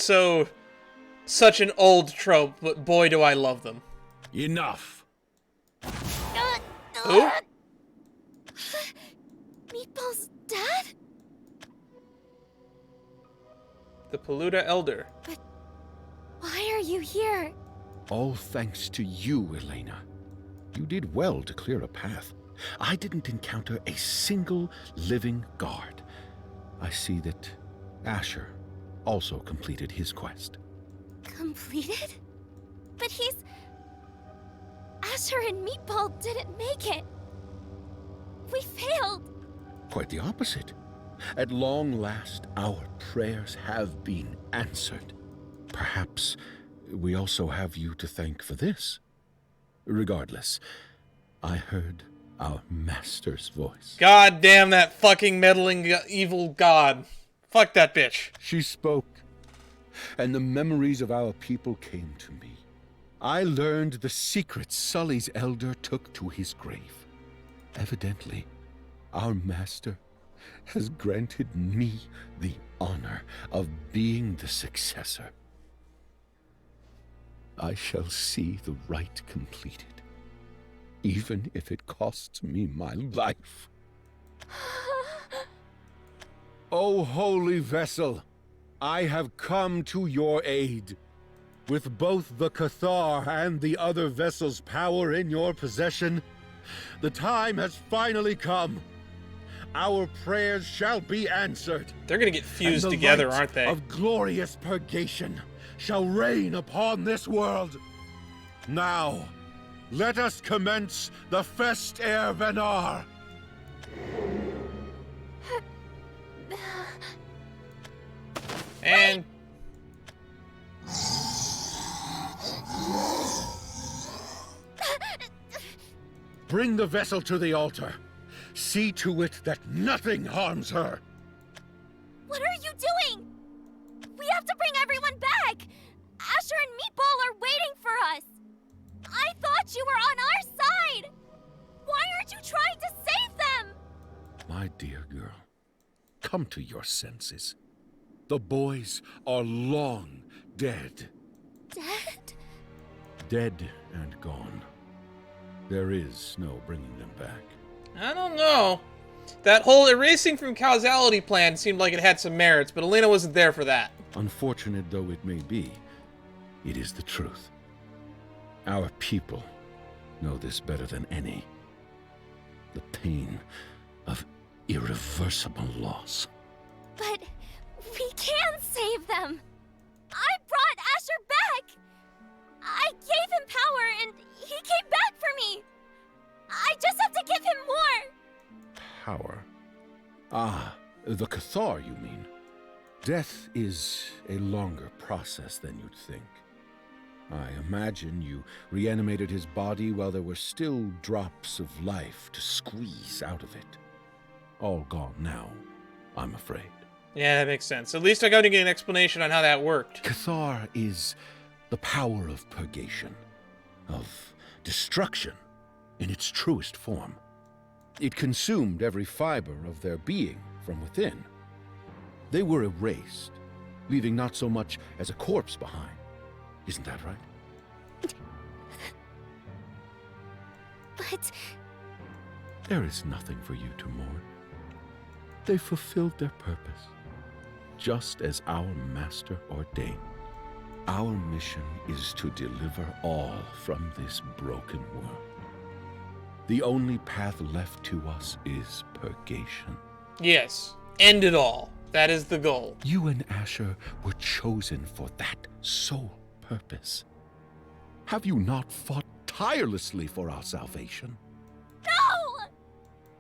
such an old trope, but boy do I love them. Enough. Who? Meatball's dad? The Paluda Elder. But why are you here? All thanks to you, Elena. You did well to clear a path. I didn't encounter a single living guard. I see that Asher also completed his quest. Completed? But he's... Asher and Meatball didn't make it. We failed. Quite the opposite. At long last, our prayers have been answered. Perhaps we also have you to thank for this. Regardless, I heard our master's voice. God damn that fucking meddling evil god. Fuck that bitch. She spoke, and the memories of our people came to me. I learned the secret Sully's elder took to his grave. Evidently, our master has granted me the honor of being the successor. I shall see the rite completed, even if it costs me my life. O holy vessel, I have come to your aid. With both the Cathar and the other vessel's power in your possession, the time has finally come. Our prayers shall be answered. They're gonna get fused together, aren't they? Of glorious purgation shall reign upon this world. Now, let us commence the Fest Air Venar. And bring the vessel to the altar. See to it that nothing harms her. What are you doing? We have to bring everyone back. Asher and Meatball are waiting for us. I thought you were on our side. Why Why aren't you trying to save them? My dear girl, come to your senses. The boys are long dead. Dead? Dead and gone. There is no bringing them back. I don't know. That whole erasing from causality plan seemed like it had some merits, but Elena wasn't there for that. Unfortunate though it may be, it is the truth. Our people know this better than any. The pain of irreversible loss. But we can save them. I brought Asher back. I gave him power and he came back for me. I just have to give him more. Power? Ah, the Cathar, you mean? Death is a longer process than you'd think. I imagine you reanimated his body while there were still drops of life to squeeze out of it. All gone now, I'm afraid. Yeah, that makes sense. At least I got to get an explanation on how that worked. Cathar is the power of purgation, of destruction in its truest form. It consumed every fiber of their being from within. They were erased, leaving not so much as a corpse behind. Isn't that right? But there is nothing for you to mourn. They fulfilled their purpose, just as our master ordained. Our mission is to deliver all from this broken world. The only path left to us is purgation. Yes, end it all. That is the goal. You and Asher were chosen for that sole purpose. Have you not fought tirelessly for our salvation? no!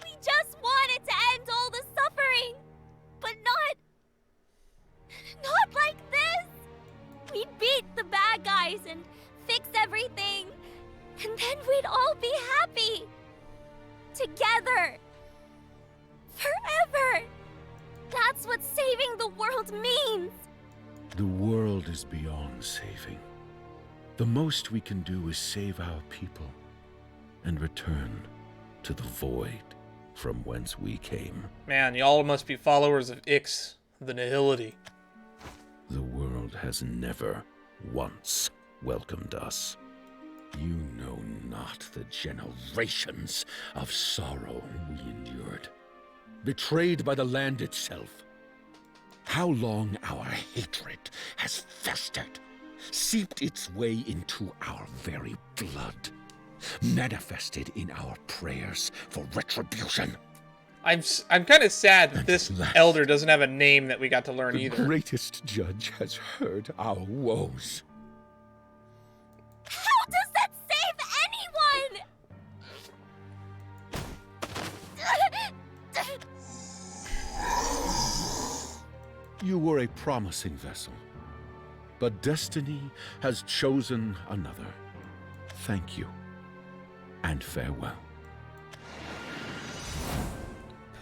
We just wanted to end all the suffering, but not like this. We'd beat the bad guys and fix everything, and then we'd all be happy. Together. Forever. That's what saving the world means. The world is beyond saving. The most we can do is save our people and return to the void from whence we came. Man, y'all must be followers of Ix, the Nihility. The world has never once welcomed us. You know not the generations of sorrow we endured. Betrayed by the land itself. How long our hatred has festered, seeped its way into our very blood, manifested in our prayers for retribution. I'm kind of sad that this elder doesn't have a name that we got to learn either. The greatest judge has heard our woes. How does that save anyone? You were a promising vessel, but destiny has chosen another. Thank you, and farewell.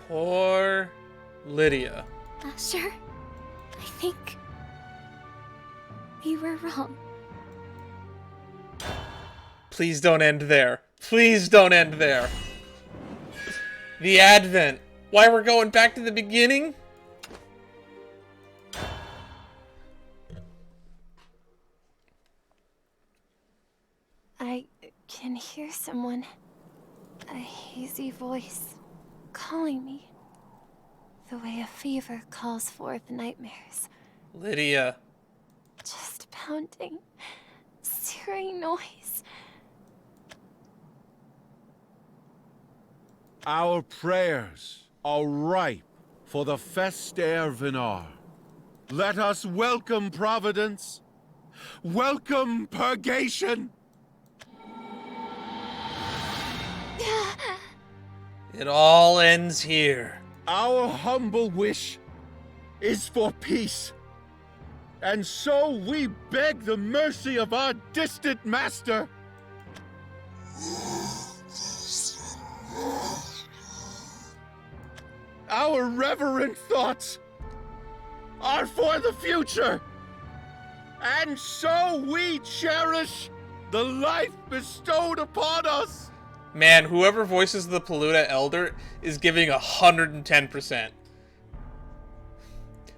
Poor Lydia. Asher, I think we were wrong. Please don't end there. Please don't end there. The Advent. Why we're going back to the beginning? I can hear someone. A hazy voice calling me. The way a fever calls forth nightmares. Lydia. Just pounding, searing noise. Our prayers are ripe for the Fester Vinar. Let us welcome Providence. Welcome Purgation. It all ends here. Our humble wish is for peace. And so we beg the mercy of our distant master. Our reverent thoughts are for the future. And so we cherish the life bestowed upon us. Man, whoever voices the Paluda Elder is giving 110%.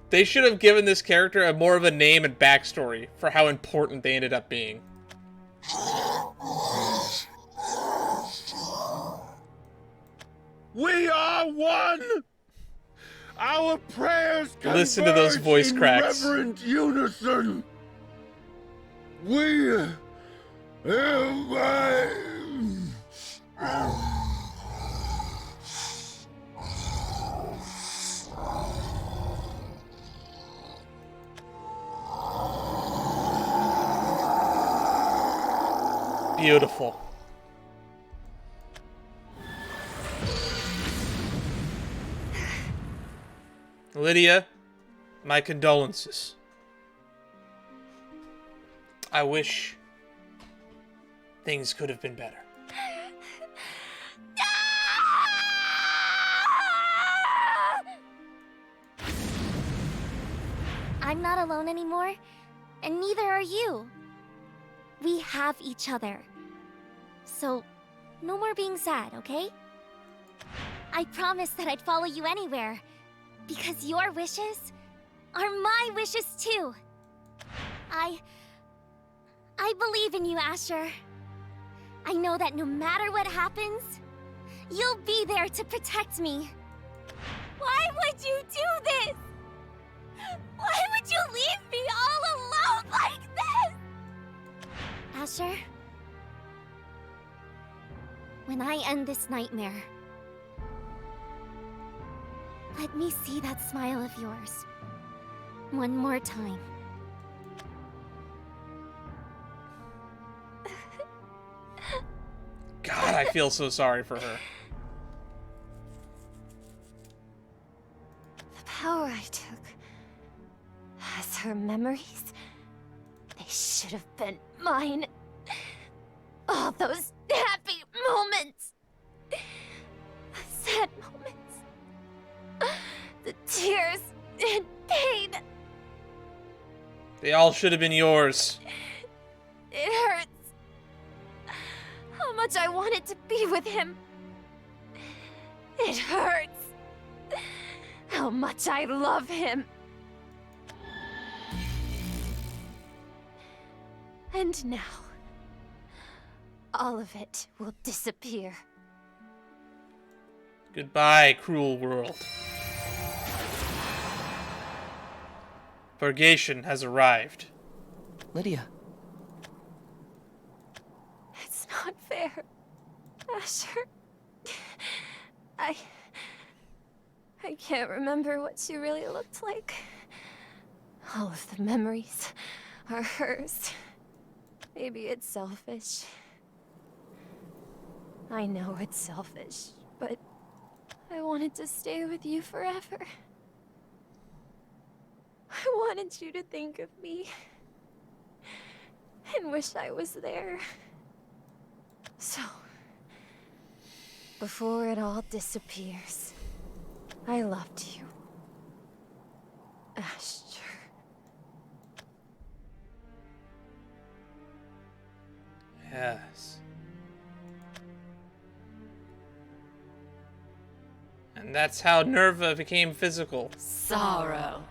They should have given this character a more of a name and backstory for how important they ended up being. We are one! Our prayers Listen to those voice in cracks. reverent unison. We Beautiful. Lydia, my condolences. I wish things could have been better. I'm not alone anymore, and neither are you. We have each other. So, no more being sad, okay? I promised that I'd follow you anywhere, because your wishes are my wishes too. I believe in you, Asher. I know that no matter what happens, you'll be there to protect me. Why would you do this? Why would you leave me all alone like this? Asher, when I end this nightmare, let me see that smile of yours one more time. God, I feel so sorry for her. The power I took as her memories, they should have been mine. All those happy moments, the sad moments, the tears and pain. They all should have been yours. It hurts. How much I wanted to be with him. It hurts. How much I love him. And now, all of it will disappear. Goodbye, cruel world. Purgation has arrived. Lydia. It's not fair, Asher. I can't remember what she really looked like. All of the memories are hers. Maybe it's selfish. I know it's selfish, but I wanted to stay with you forever. I wanted you to think of me and wish I was there. So, before it all disappears, I loved you, Asher. Yes. And that's how Nerva became physical. Sorrow.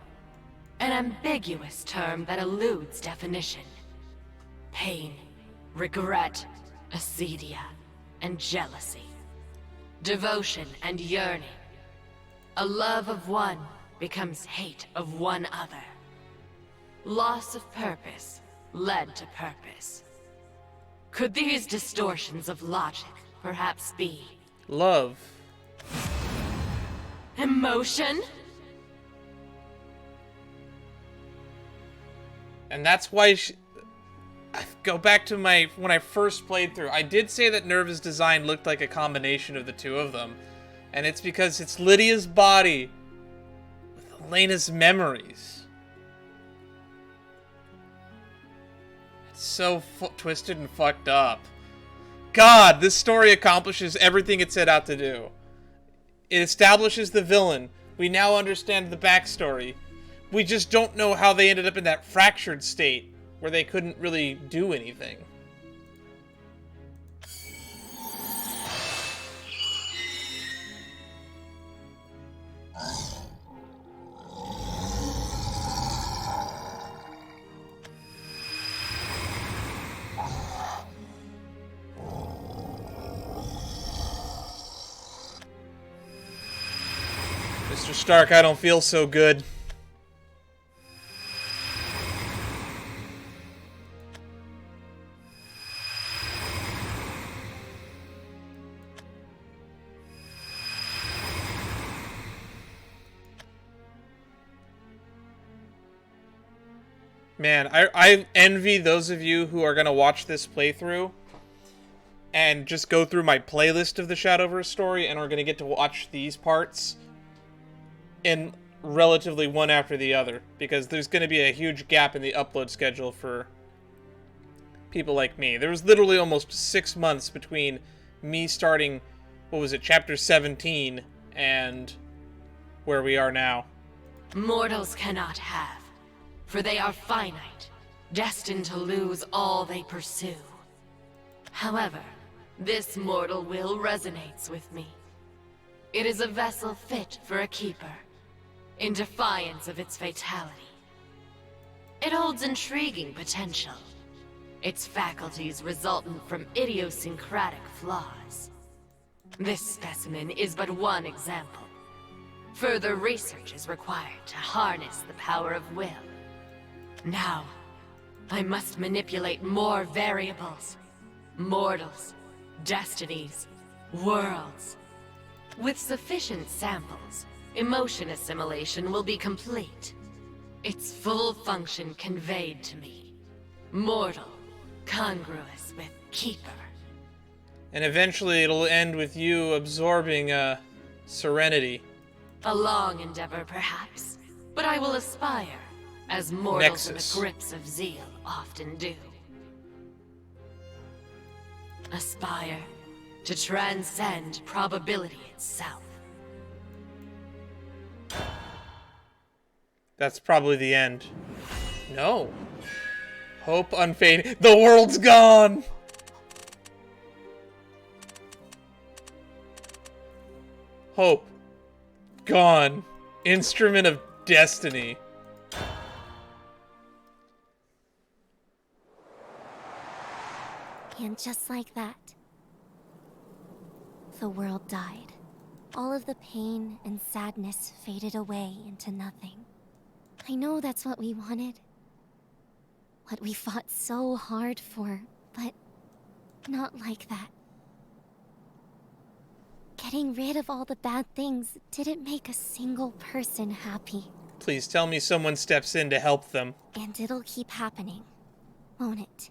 An ambiguous term that eludes definition. Pain, regret, acedia, and jealousy. Devotion and yearning. A love of one becomes hate of one other. Loss of purpose led to purpose. Could these distortions of logic perhaps be Love. emotion? And that's why I go back to when I first played through. I did say that Nerva's design looked like a combination of the two of them. And it's because it's Lydia's body with Elena's memories. It's so twisted and fucked up. God, this story accomplishes everything it set out to do. It establishes the villain. We now understand the backstory. We just don't know how they ended up in that fractured state where they couldn't really do anything. Mr. Stark, I don't feel so good. Man, I envy those of you who are going to watch this playthrough and just go through my playlist of the Shadowverse story and are going to get to watch these parts in relatively one after the other, because there's going to be a huge gap in the upload schedule for people like me. There was literally almost 6 months between me starting, what was it, chapter 17 and where we are now. Mortals cannot have, for they are finite, destined to lose all they pursue. However, this mortal will resonates with me. It is a vessel fit for a keeper, in defiance of its fatality. It holds intriguing potential, its faculties resultant from idiosyncratic flaws. This specimen is but one example. Further research is required to harness the power of will. Now, I must manipulate more variables. Mortals, destinies, worlds. With sufficient samples, emotion assimilation will be complete. Its full function conveyed to me. Mortal, congruous with Keeper. And eventually it'll end with you absorbing, Serenity. A long endeavor, perhaps, but I will aspire, as mortals Nexus. in the grips of zeal often do. Aspire to transcend probability itself. That's probably the end. No. Hope unfading. The world's gone! Hope. Gone. Instrument of destiny. And just like that, the world died. All of the pain and sadness faded away into nothing. I know that's what we wanted. What we fought so hard for, but not like that. Getting rid of all the bad things didn't make a single person happy. Please tell me someone steps in to help them. And it'll keep happening, won't it?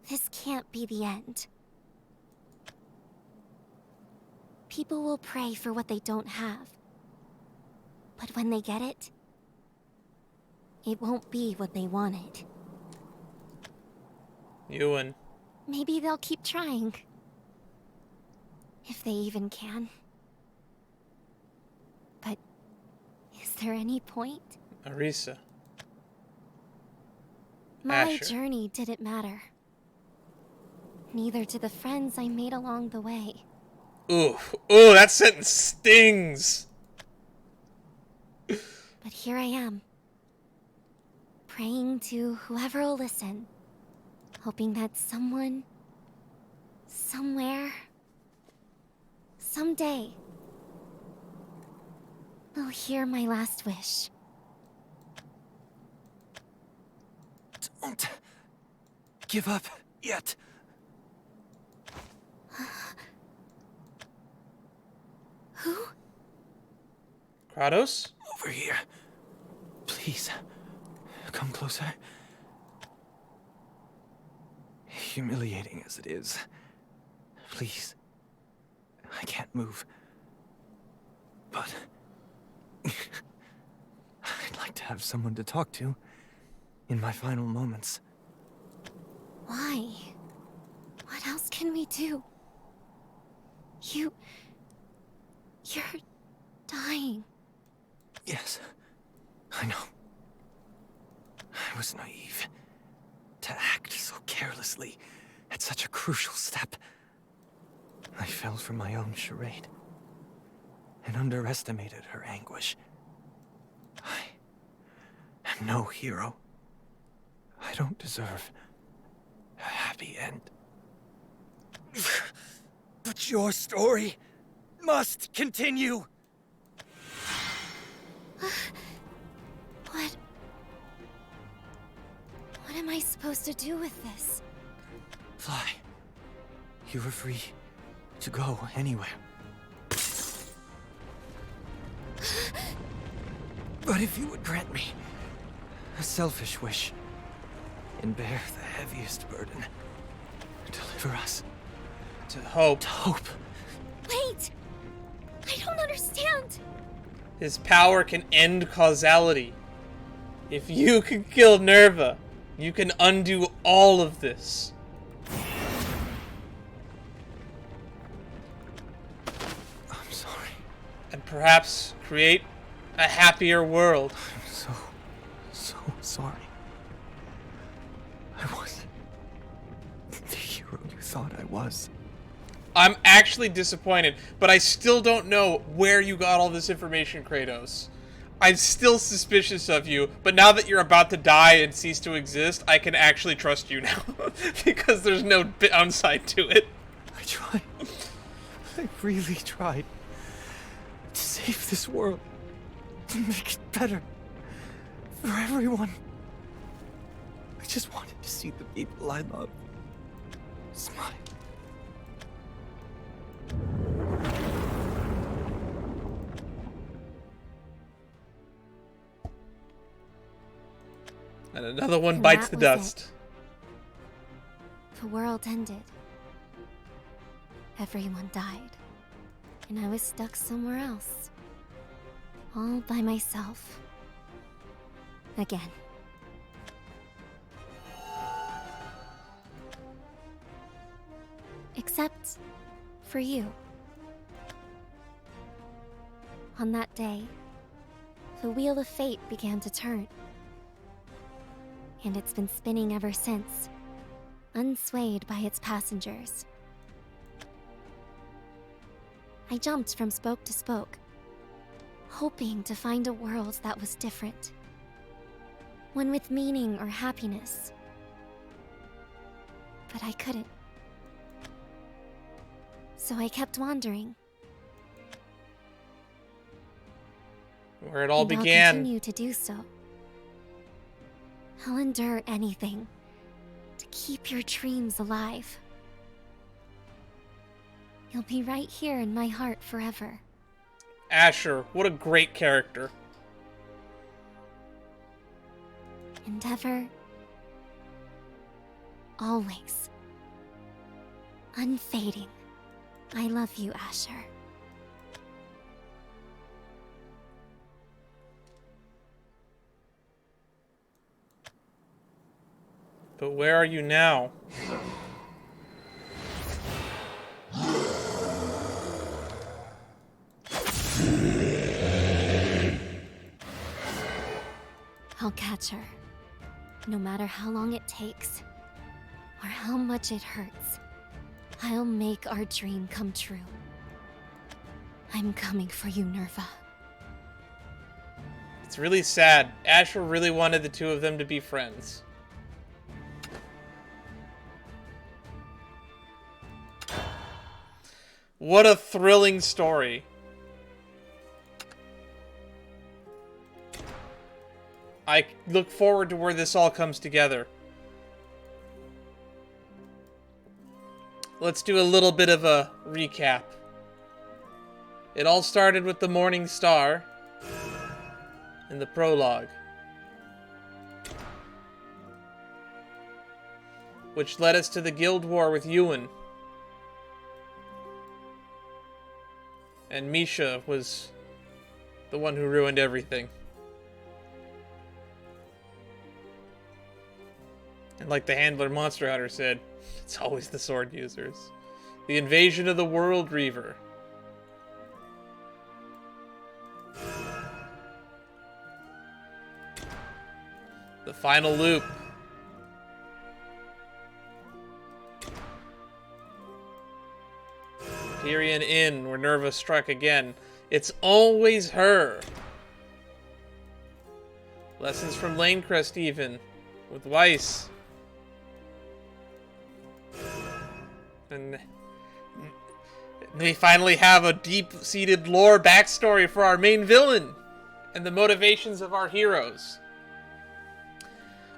This can't be the end. People will pray for what they don't have. But when they get it, it won't be what they wanted. Ewan. Maybe they'll keep trying. If they even can. But is there any point? Arisa. My Asher. journey didn't matter. Neither did the friends I made along the way. Ooh, ooh, that sentence stings! But here I am. Praying to whoever will listen. Hoping that someone, somewhere, someday, will hear my last wish. Don't give up yet. Who? Kratos? Over here. Please, come closer. Humiliating as it is, please. I can't move. But I'd like to have someone to talk to in my final moments. Why? What else can we do? You're dying. Yes, I know. I was naive to act so carelessly at such a crucial step. I fell for my own charade and underestimated her anguish. I am no hero. I don't deserve a happy end. But your story must continue. What am I supposed to do with this? Fly. You were free to go anywhere. But if you would grant me a selfish wish and bear the heaviest burden, deliver us to hope. To hope. Wait! I don't understand! His power can end causality. If you can kill Nerva, you can undo all of this. I'm sorry. And perhaps create a happier world. I'm so sorry. I wasn't the hero you thought I was. I'm actually disappointed, but I still don't know where you got all this information, Kratos. I'm still suspicious of you, but now that you're about to die and cease to exist, I can actually trust you now. Because there's no downside to it. I tried. I really tried. To save this world. To make it better. For everyone. I just wanted to see the people I love smile. And another one bites the dust. The world ended. Everyone died. And I was stuck somewhere else. All by myself. Again. Except for you. On that day, the wheel of fate began to turn. And it's been spinning ever since, unswayed by its passengers. I jumped from spoke to spoke, hoping to find a world that was different. One with meaning or happiness. But I couldn't. So I kept wandering. Where it all and began. I'll continue to do so. I'll endure anything to keep your dreams alive. You'll be right here in my heart forever. Asher, what a great character. And ever, always, unfading, I love you, Asher. But where are you now? I'll catch her. No matter how long it takes, or how much it hurts, I'll make our dream come true. I'm coming for you, Nerva. It's really sad. Asher really wanted the two of them to be friends. What a thrilling story. I look forward to where this all comes together. Let's do a little bit of a recap. It all started with the Morning Star in the prologue, which led us to the Guild War with Ewan. And Misha was the one who ruined everything. And like the handler Monster Hunter said, it's always the sword users. The invasion of the World Reaver. The final loop. Tyrian Inn, where Nerva struck again. It's always her. Lessons from Lanecrest even, with Weiss. And we finally have a deep-seated lore backstory for our main villain, and the motivations of our heroes.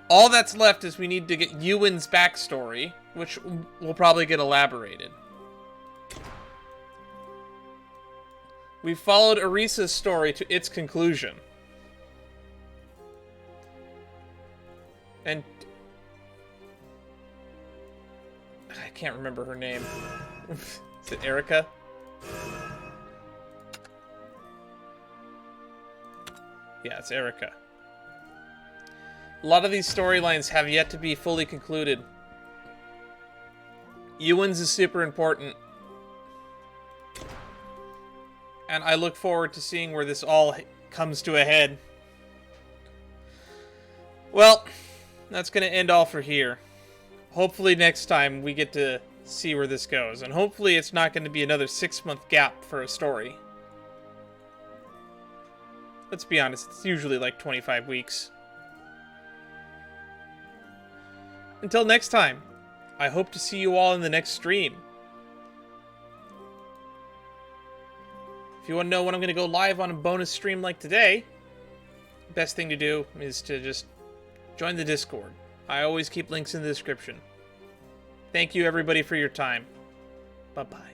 All that's left is we need to get Ewan's backstory, which will probably get elaborated. We followed Arisa's story to its conclusion. And I can't remember her name. Is it Erica? Yeah, it's Erica. A lot of these storylines have yet to be fully concluded. Ewan's is super important. And I look forward to seeing where this all comes to a head. Well, that's going to end all for here. Hopefully next time we get to see where this goes. And hopefully it's not going to be another 6-month gap for a story. Let's be honest, it's usually like 25 weeks. Until next time, I hope to see you all in the next stream. If you want to know when I'm going to go live on a bonus stream like today, the best thing to do is to just join the Discord. I always keep links in the description. Thank you everybody for your time. Bye-bye.